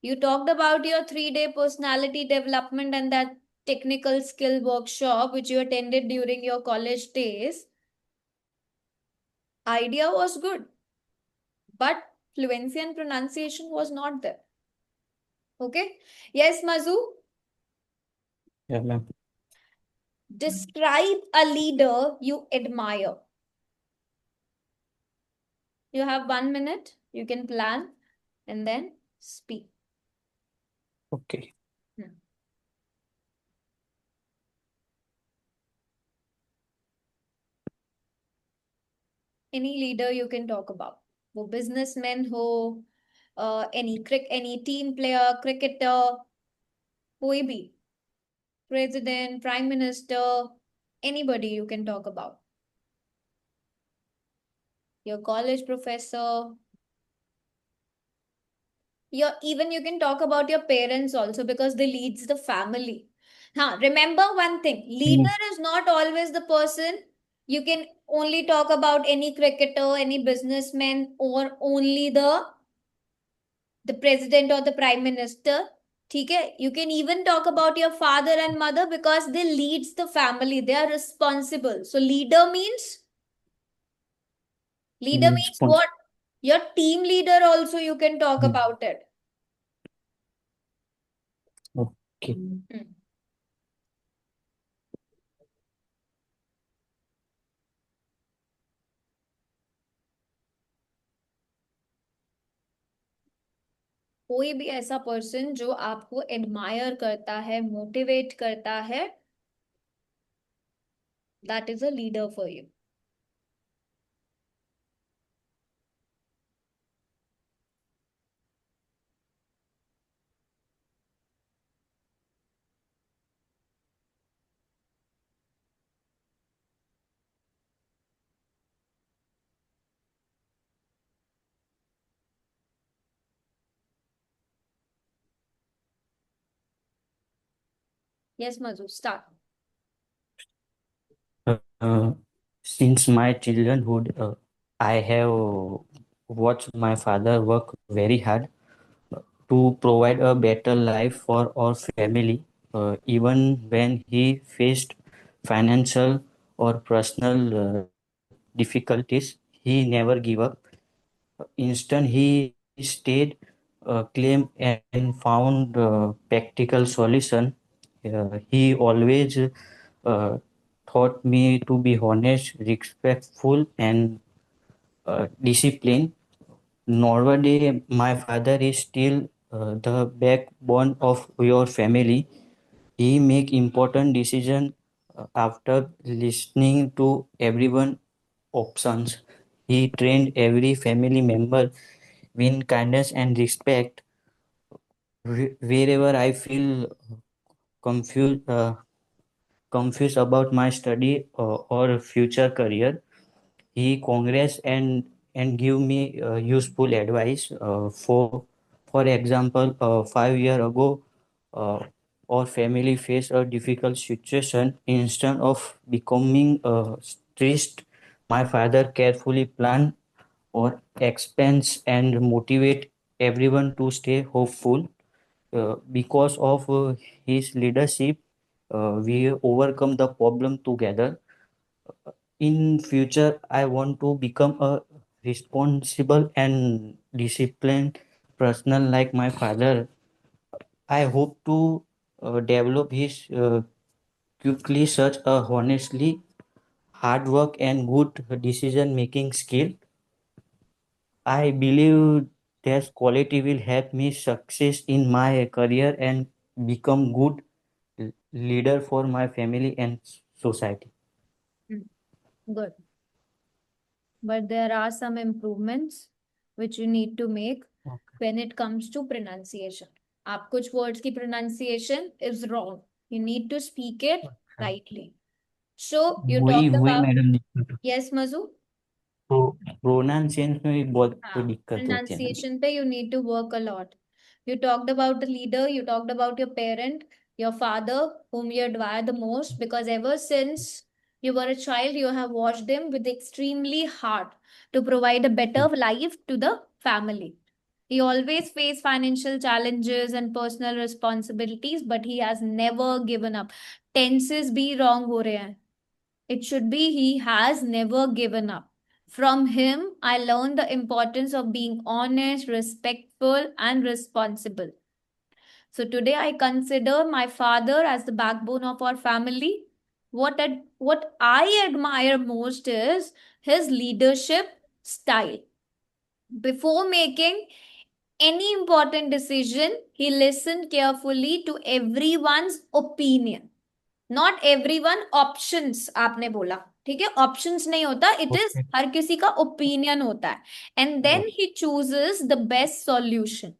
You talked about your 3-day personality development and that technical skill workshop which you attended during your college days. Idea was good, but fluency and pronunciation was not there. Okay? Yes, Mazu? Yes, ma'am. Describe a leader you admire. You have 1 minute. You can plan and then speak. Okay. Any leader you can talk about. वो businessman हो, any team player, cricketer, कोई भी. President, Prime Minister, anybody you can talk about. Your college professor. Even you can talk about your parents also because they leads the family. Remember one thing, leader is not always the person. You can only talk about any cricketer, any businessman, or only the president or the prime minister. Okay? You can even talk about your father and mother because they leads the family. They are responsible. So leader means what? Your team leader also you can talk about it. Okay. कोई भी ऐसा person जो आपको admire करता है, motivate करता है, that is a leader for you. Yes, Madhu, start. Since my childhood, I have watched my father work very hard to provide a better life for our family. Even when he faced financial or personal difficulties, he never gave up. Instead, he stayed calm and found practical solution. He always taught me to be honest, respectful, and disciplined. Nowadays, my father is still the backbone of your family. He make important decision after listening to everyone options. He trained every family member with kindness and respect. Wherever I feel confused, confused about my study or future career, he congress and give me useful advice. For example, 5 years ago, uh, our family faced a difficult situation. Instead of becoming stressed, my father carefully planned our expense and motivate everyone to stay hopeful. Because of his leadership, we overcome the problem together. In future, I want to become a responsible and disciplined person like my father. I hope to develop his quickly such a honestly hard work and good decision making skill. I believe this quality will help me success in my career and become good leader for my family and society. Hmm. Good. But there are some improvements which you need to make when it comes to pronunciation. आप कुछ words की pronunciation is wrong. You need to speak it rightly. So you वही talked वही about, madam दिक्कत है। yes, Mazu? तो pronunciation में भी बहुत हाँ, दिक्कत होती है मैडम। pronunciation पे you need to work a lot. You talked about the leader, you talked about your parent, your father, whom you admire the most, because ever since you were a child, you have watched him with extremely hard to provide a better life to the family. He always faced financial challenges and personal responsibilities, but he has never given up. Tenses भी wrong हो रहे हैं. It should be he has never given up. From him, I learned the importance of being honest, respectful, and responsible. So today I consider my father as the backbone of our family. What I admire most is his leadership style. Before making any important decision, he listened carefully to everyone's opinion. Not every one options आपने बोला, ठीक है, options नहीं होता, it is हर किसी का opinion होता है, and then he chooses the best solution.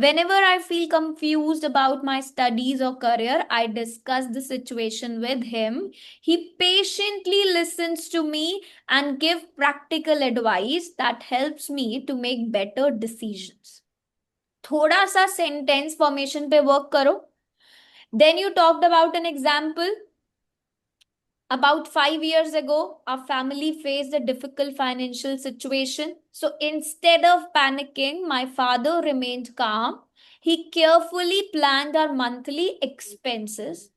Whenever I feel confused about my studies or career, I discuss the situation with him. He patiently listens to me and give practical advice that helps me to make better decisions. थोड़ा सा sentence formation पे work करो. Then you talked about an example. About 5 years ago, our family faced a difficult financial situation. So instead of panicking, my father remained calm. He carefully planned our monthly expenses.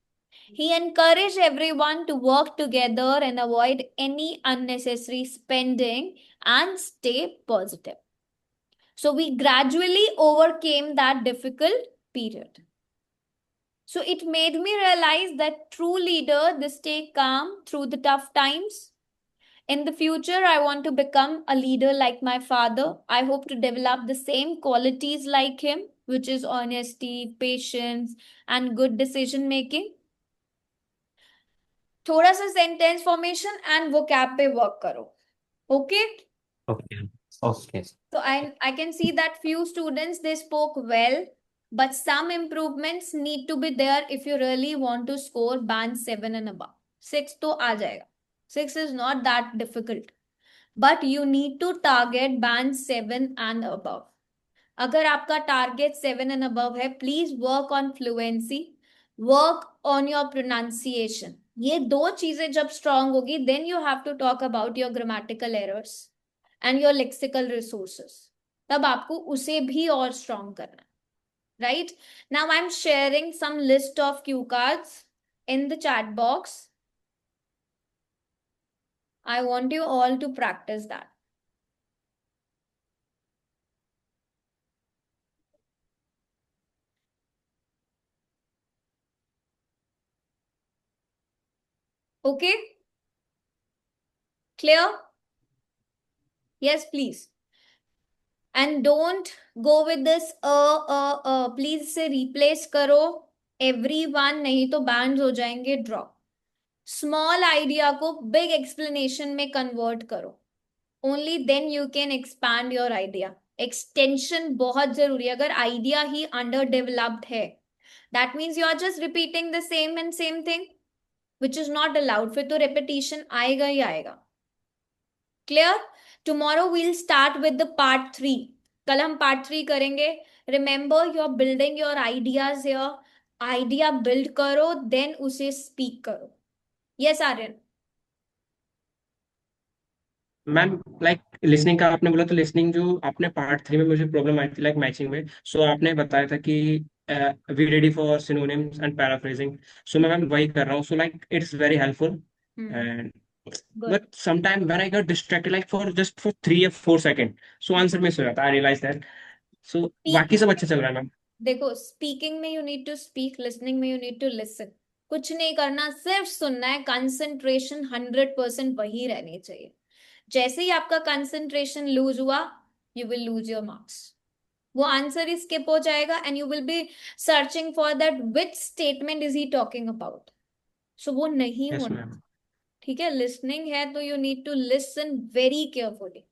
He encouraged everyone to work together and avoid any unnecessary spending and stay positive. So we gradually overcame that difficult period. So it made me realize that true leader, they stay calm through the tough times. In the future, I want to become a leader like my father. I hope to develop the same qualities like him, which is honesty, patience, and good decision making. थोड़ा सा sentence formation and vocab पे work करो. Okay? Okay. Okay. So I can see that few students, they spoke well, but some improvements need to be there if you really want to score band 7 and above. 6 तो आ जाएगा. 6 is not that difficult. But you need to target band 7 and above. अगर आपका target 7 and above है, please work on fluency, work on your pronunciation. ये दो चीजें जब strong होगी, then you have to talk about your grammatical errors and your lexical resources. तब आपको उसे भी और strong करना. Right? Now I'm sharing some list of cue cards in the chat box. I want you all to practice that. Okay? Clear? Yes, please. And don't go with this please से replace करो everyone, नहीं तो बैंड हो जाएंगे drop. Small idea को big explanation में convert करो. Only then you can expand your idea. Extension बहुत जरूरी है. अगर आइडिया ही अंडर डेवलप्ड है, that means you are just repeating the same and same thing which is not allowed. फिर तो रेपिटेशन आएगा ही आएगा. Clear? Tomorrow we'll start with the part 3. कल हम पार्ट 3 करेंगे. Remember, you are building your ideas here. Idea build करो, then उसे स्पीक करो. Yes Aryan. Ma'am like listening का आपने बोला, तो लिसनिंग जो आपने पार्ट 3 में मुझे प्रॉब्लम आई थी लाइक मैचिंग में, सो आपने बताया था कि we ready for synonyms and paraphrasing. So मैं मैम वही कर रहा हूँ. So like it's very helpful. And Good. but sometime when I got distracted like for just for 3 or 4 seconds, so answer miss हो जाता है. I realize that. So बाकी सब अच्छा चल रहा है मैम. देखो, स्पीकिंग में you need to speak, listening में यू नीड टू लिसन. कुछ नहीं करना, सिर्फ सुनना है. कंसंट्रेशन 100% वही रहनी चाहिए. जैसे ही आपका कंसंट्रेशन लूज हुआ, you will lose your marks. वो आंसर ही स्किप हो जाएगा and you will be searching for that which statement is he talking about. So वो नहीं Yes, होना. ma'am. ठीक है? लिसनिंग है तो you need to listen very carefully.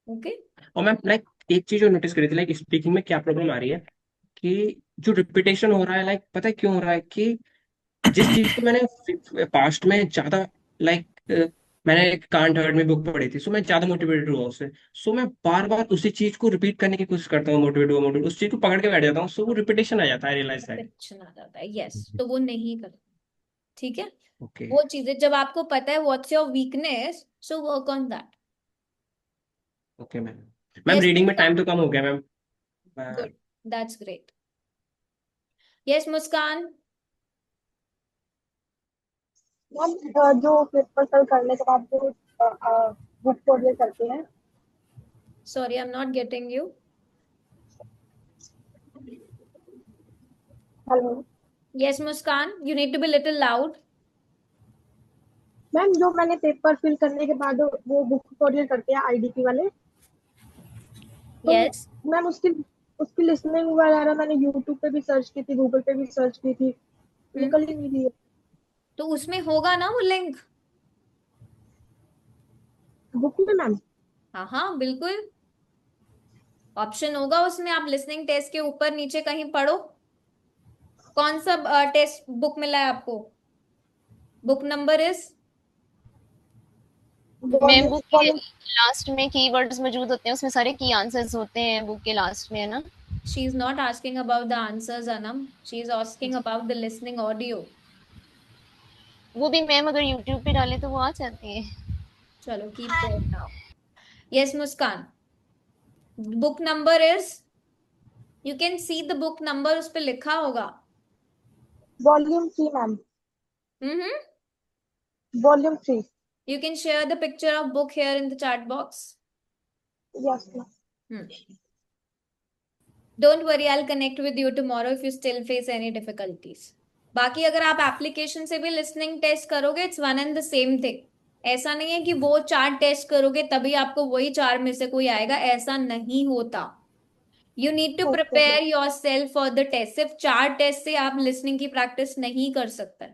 Okay? और मैम लाइक एक चीज जो नोटिस करी थी, लाइक स्पीकिंग में क्या प्रॉब्लम आ रही है कि जो रिपीटेशन हो रहा है, लाइक पता है क्यों हो रहा है कि जिस चीज को मैंने पास्ट में ज्यादा लाइक मैंने कांट हर्ट में बुक पढ़ी थी, सो मैं ज्यादा मोटिवेटेड हुआ उससे. सो मैं बार बार उसी चीज को रिपीट करने की कोशिश करता हूँ, मोटिवेट उस चीज को पकड़ के बैठ जाता हूँ. सो वो रिपीटेशन आ जाता है. Realise that. रिपीटेशन आ जाता है. यस, तो वो नहीं करना. ठीक है? ओके. वो चीजें जब आपको पता है what's your weakness, so work on that. Okay ma'am. Ma'am Yes, reading में Muskan. टाइम तो कम हो गया ma'am. Good. That's great. Yes, Muskan. Ma'am जो पेपर सॉल्व करने के बाद जो बुक को ये करते हैं. Sorry, I'm not getting you. Hello Yes, Muskan. You need to be little loud. Ma'am, जो मैंने पेपर फिल करने के बाद वो बुक कोरियर करते हैं आईडीपी वाले, तो Yes. मैम उसकी लिसनिंग वगैरह मैंने यूट्यूब पे भी सर्च की थी, गूगल पे भी सर्च की थी, निकल ही नहीं रही है. तो उसमें होगा ना वो लिंक. बुक में मैम? हाँ हाँ, बिल्कुल ऑप्शन होगा उसमें. आप लिसनिंग टेस्ट के ऊपर नीचे कहीं पढ़ो. कौन सा टेस्ट बुक मिला है आपको? Book number is? Ma'am book के लास्ट में कीवर्ड्स मौजूद होते हैं, उसमें सारे की आंसर्स होते हैं बुक के लास्ट में, है ना? She is not asking about the answers, Anam. She is asking about the listening audio. वो भी मैम अगर यूट्यूब पे डालें तो वो आ जाती है. चलो, keep going now. Yes, Muskan. Book number is? You can see the book number, उस पे लिखा होगा. Volume 3 ma'am. Volume 3. You can share the picture of book here in the chat box. Yes ma'am. Don't worry, I'll connect with you tomorrow if you still face any difficulties. बाकी अगर आप application से भी listening test करोगे, it's one and the same thing. ऐसा नहीं है कि वो 4 टेस्ट करोगे तभी आपको वही 4 में से कोई आएगा. ऐसा नहीं होता. You need to prepare yourself for the test. सिर्फ 4 टेस्ट से आप लिसनिंग की प्रैक्टिस नहीं कर सकते.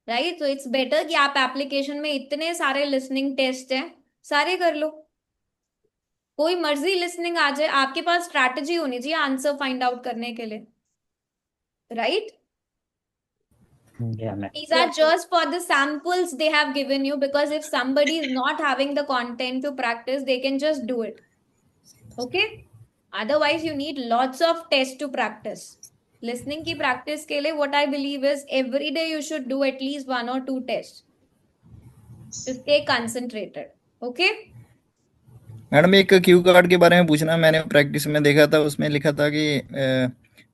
राइट? तो इट्स बेटर कि आप एप्लीकेशन में इतने सारे लिसनिंग टेस्ट हैं, सारे कर लो. कोई मर्जी लिसनिंग आ जाए, आपके पास स्ट्रैटेजी होनी चाहिए आंसर फाइंड आउट करने के लिए. Right? Yeah, ma'am. These are just for the samples they have given you, because if somebody is not having the content to practice, they can just do it. Okay? Otherwise, you need lots of tests to practice. Listening की practice के लिए what I believe is every day you should do at least 1 or 2 tests to stay concentrated. Okay? Madam एक Q card के बारे में पूछना. मैंने practice में देखा था, उसमें लिखा था कि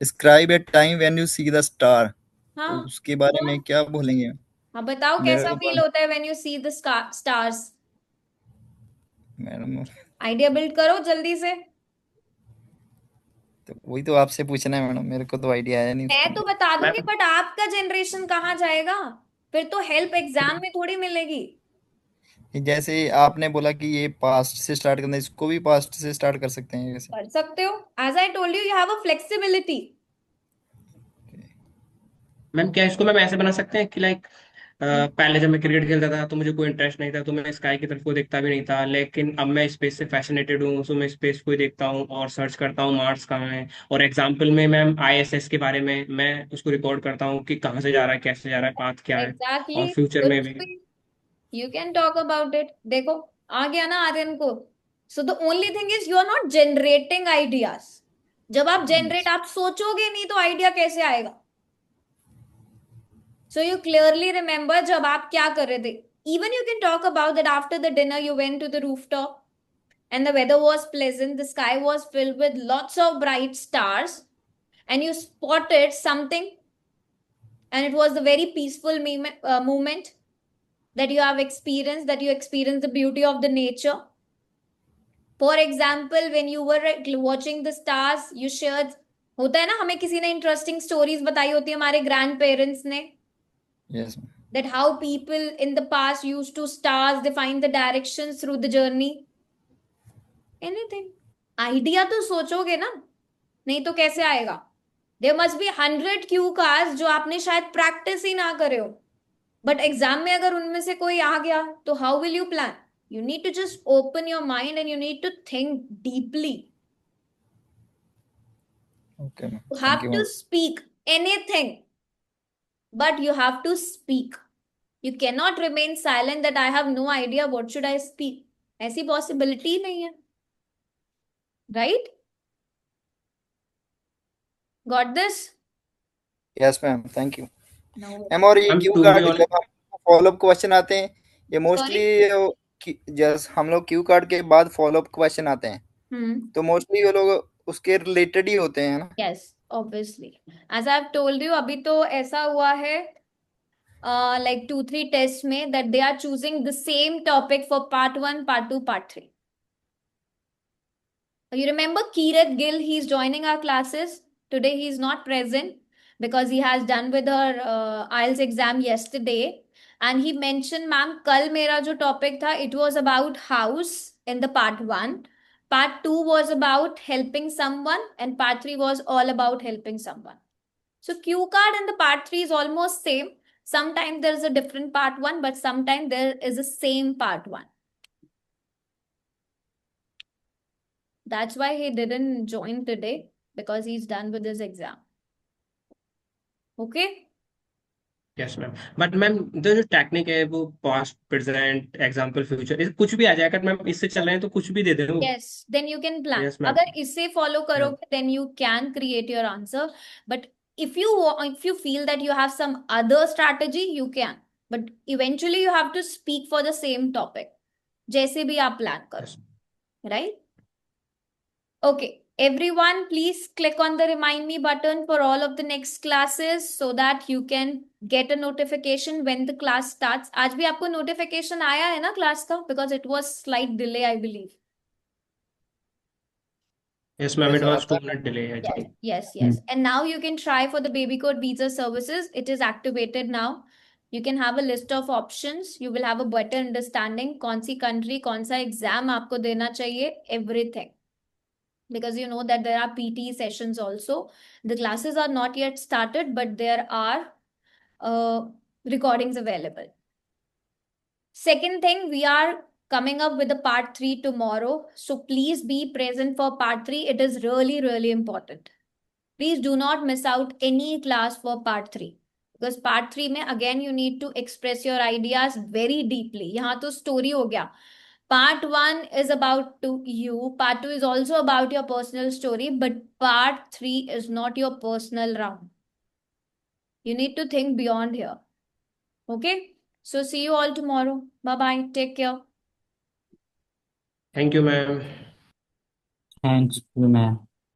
describe a time when you see the star. हाँ. तो उसके बारे में क्या बोलेंगे? हाँ, बताओ मेरे कैसा को फील होता है when you see the stars. Madam idea build करो जल्दी से. तो वही तो आपसे पूछना है मैडम, मेरे को तो आइडिया आया नहीं. मैं तो बता दूंगी, बट आपका जनरेशन कहाँ जाएगा? फिर तो हेल्प एग्जाम में थोड़ी मिलेगी. जैसे आपने बोला कि ये पास्ट से स्टार्ट करना है, इसको भी पास्ट से स्टार्ट कर सकते हैं वैसे? कर सकते हो, as I told you, you have a flexibility. Ma'am क्या इसको मैम ऐसे बना सकते हैं कि लाइक पहले जब मैं क्रिकेट खेलता था तो मुझे कोई इंटरेस्ट नहीं था, तो मैं स्काई की तरफ को देखता भी नहीं था, लेकिन अब मैं स्पेस से फैसिनेटेड हूँ, तो मैं स्पेस को ही देखता हूँ और सर्च करता हूँ मार्स कहाँ है। और एग्जाम्पल में मैम आईएसएस के बारे में मैं उसको रिकॉर्ड करता हूँ कि कहाँ से जा रहा है, कैसे जा रहा है, पाथ क्या है। और एग्जैक्टली, फ्यूचर में कुछ भी भी you can talk about it. देखो, आ गया ना आर्यन को. So the only thing is you are not generating ideas. जब आप जनरेट, आप सोचोगे नहीं तो आइडिया कैसे आएगा? सो यू क्लियरली रिमेम्बर जब आप क्या कर रहे थे. Even you can talk about that after the dinner you went to the rooftop and the weather was pleasant, the sky was filled with lots of bright stars, and you spotted something, and it was the very peaceful moment that you have experienced, that you experienced the beauty of the nature. For example, when you were watching the stars, you shared, होता है ना, हमें किसी ने interesting stories बताई होती है हमारे ग्रैंड पेरेंट्स ने, yes ma'am. that how people in the past used to stars define the directions through the journey. Anything. Idea तो सोचोगे ना, नहीं तो कैसे आएगा? There must be 100 cue cards जो आपने शायद प्रैक्टिस ही ना करे हो, बट एग्जाम में अगर उनमें से कोई आ गया तो how will you plan? You need to just open your mind and you need to think deeply. Okay ma'am, You thank have you to ma'am. speak anything, but you have to speak. You cannot remain silent that I have no idea what should I speak. ऐसी possibility ही नहीं है, right? Got this? Yes ma'am, thank you No. Ma'am. और ये ma'am cue to be card on जब हम follow up question आते हैं, ये Sorry? मोस्टली जस्ट हम लोग क्यू कार्ड के बाद फॉलोअप क्वेश्चन आते हैं, तो मोस्टली वो लोग उसके रिलेटेड ही होते हैं ना? Yes, obviously. As I've told you, अभी तो ऐसा हुआ है like 2-3 tests में that they are choosing the same topic for part 1, part 2, part 3. You remember Kirat Gill, he's joining our classes. Today he's not present because he has done with her IELTS exam yesterday. And he mentioned, ma'am, kal mera jo topic tha, it was about house in the part 1. Part 2 was about helping someone, and part 3 was all about helping someone. So Q card and the part 3 is almost same. Sometimes there is a different part 1, but sometimes there is a same part 1. That's why he didn't join today, because he's done with his exam. Okay? Yes ma'am. But ma'am जो technique है वो past present example future कुछ भी आ जाएगा ma'am, इससे चल रहे हैं तो कुछ भी दे दे वो. Yes, then you can plan. Yes ma'am. अगर इसे follow करोगे, then you can create your answer. But if you feel that you have some other strategy, you can. But eventually you have to speak for the same topic. जैसे भी आप plan करो, right? Okay, everyone, please click on the remind me button for all of the next classes so that you can get a notification when the class starts. आज भी आपको notification आया है ना class का? Because it was slight delay, I believe. Yes, ma'am. It Yes, was 2 minute delay, I Yes, think. yes. And now you can try for the baby code visa services. It is activated now. You can have a list of options. You will have a better understanding. कौन सी country, कौन सा exam आपको देना चाहिए, everything. Because you know that there are PT sessions also. The classes are not yet started, but there are recordings available. Second thing, we are coming up with a part 3 tomorrow. So please be present for part 3. It is really, really important. Please do not miss out any class for part 3. Because part 3 में again you need to express your ideas very deeply. यहाँ तो story हो गया. Part 1 is about you. Part 2 is also about your personal story. But part 3 is not your personal round. You need to think beyond here. Okay? So see you all tomorrow. Bye-bye. Take care. Thank you, ma'am. Thanks, ma'am.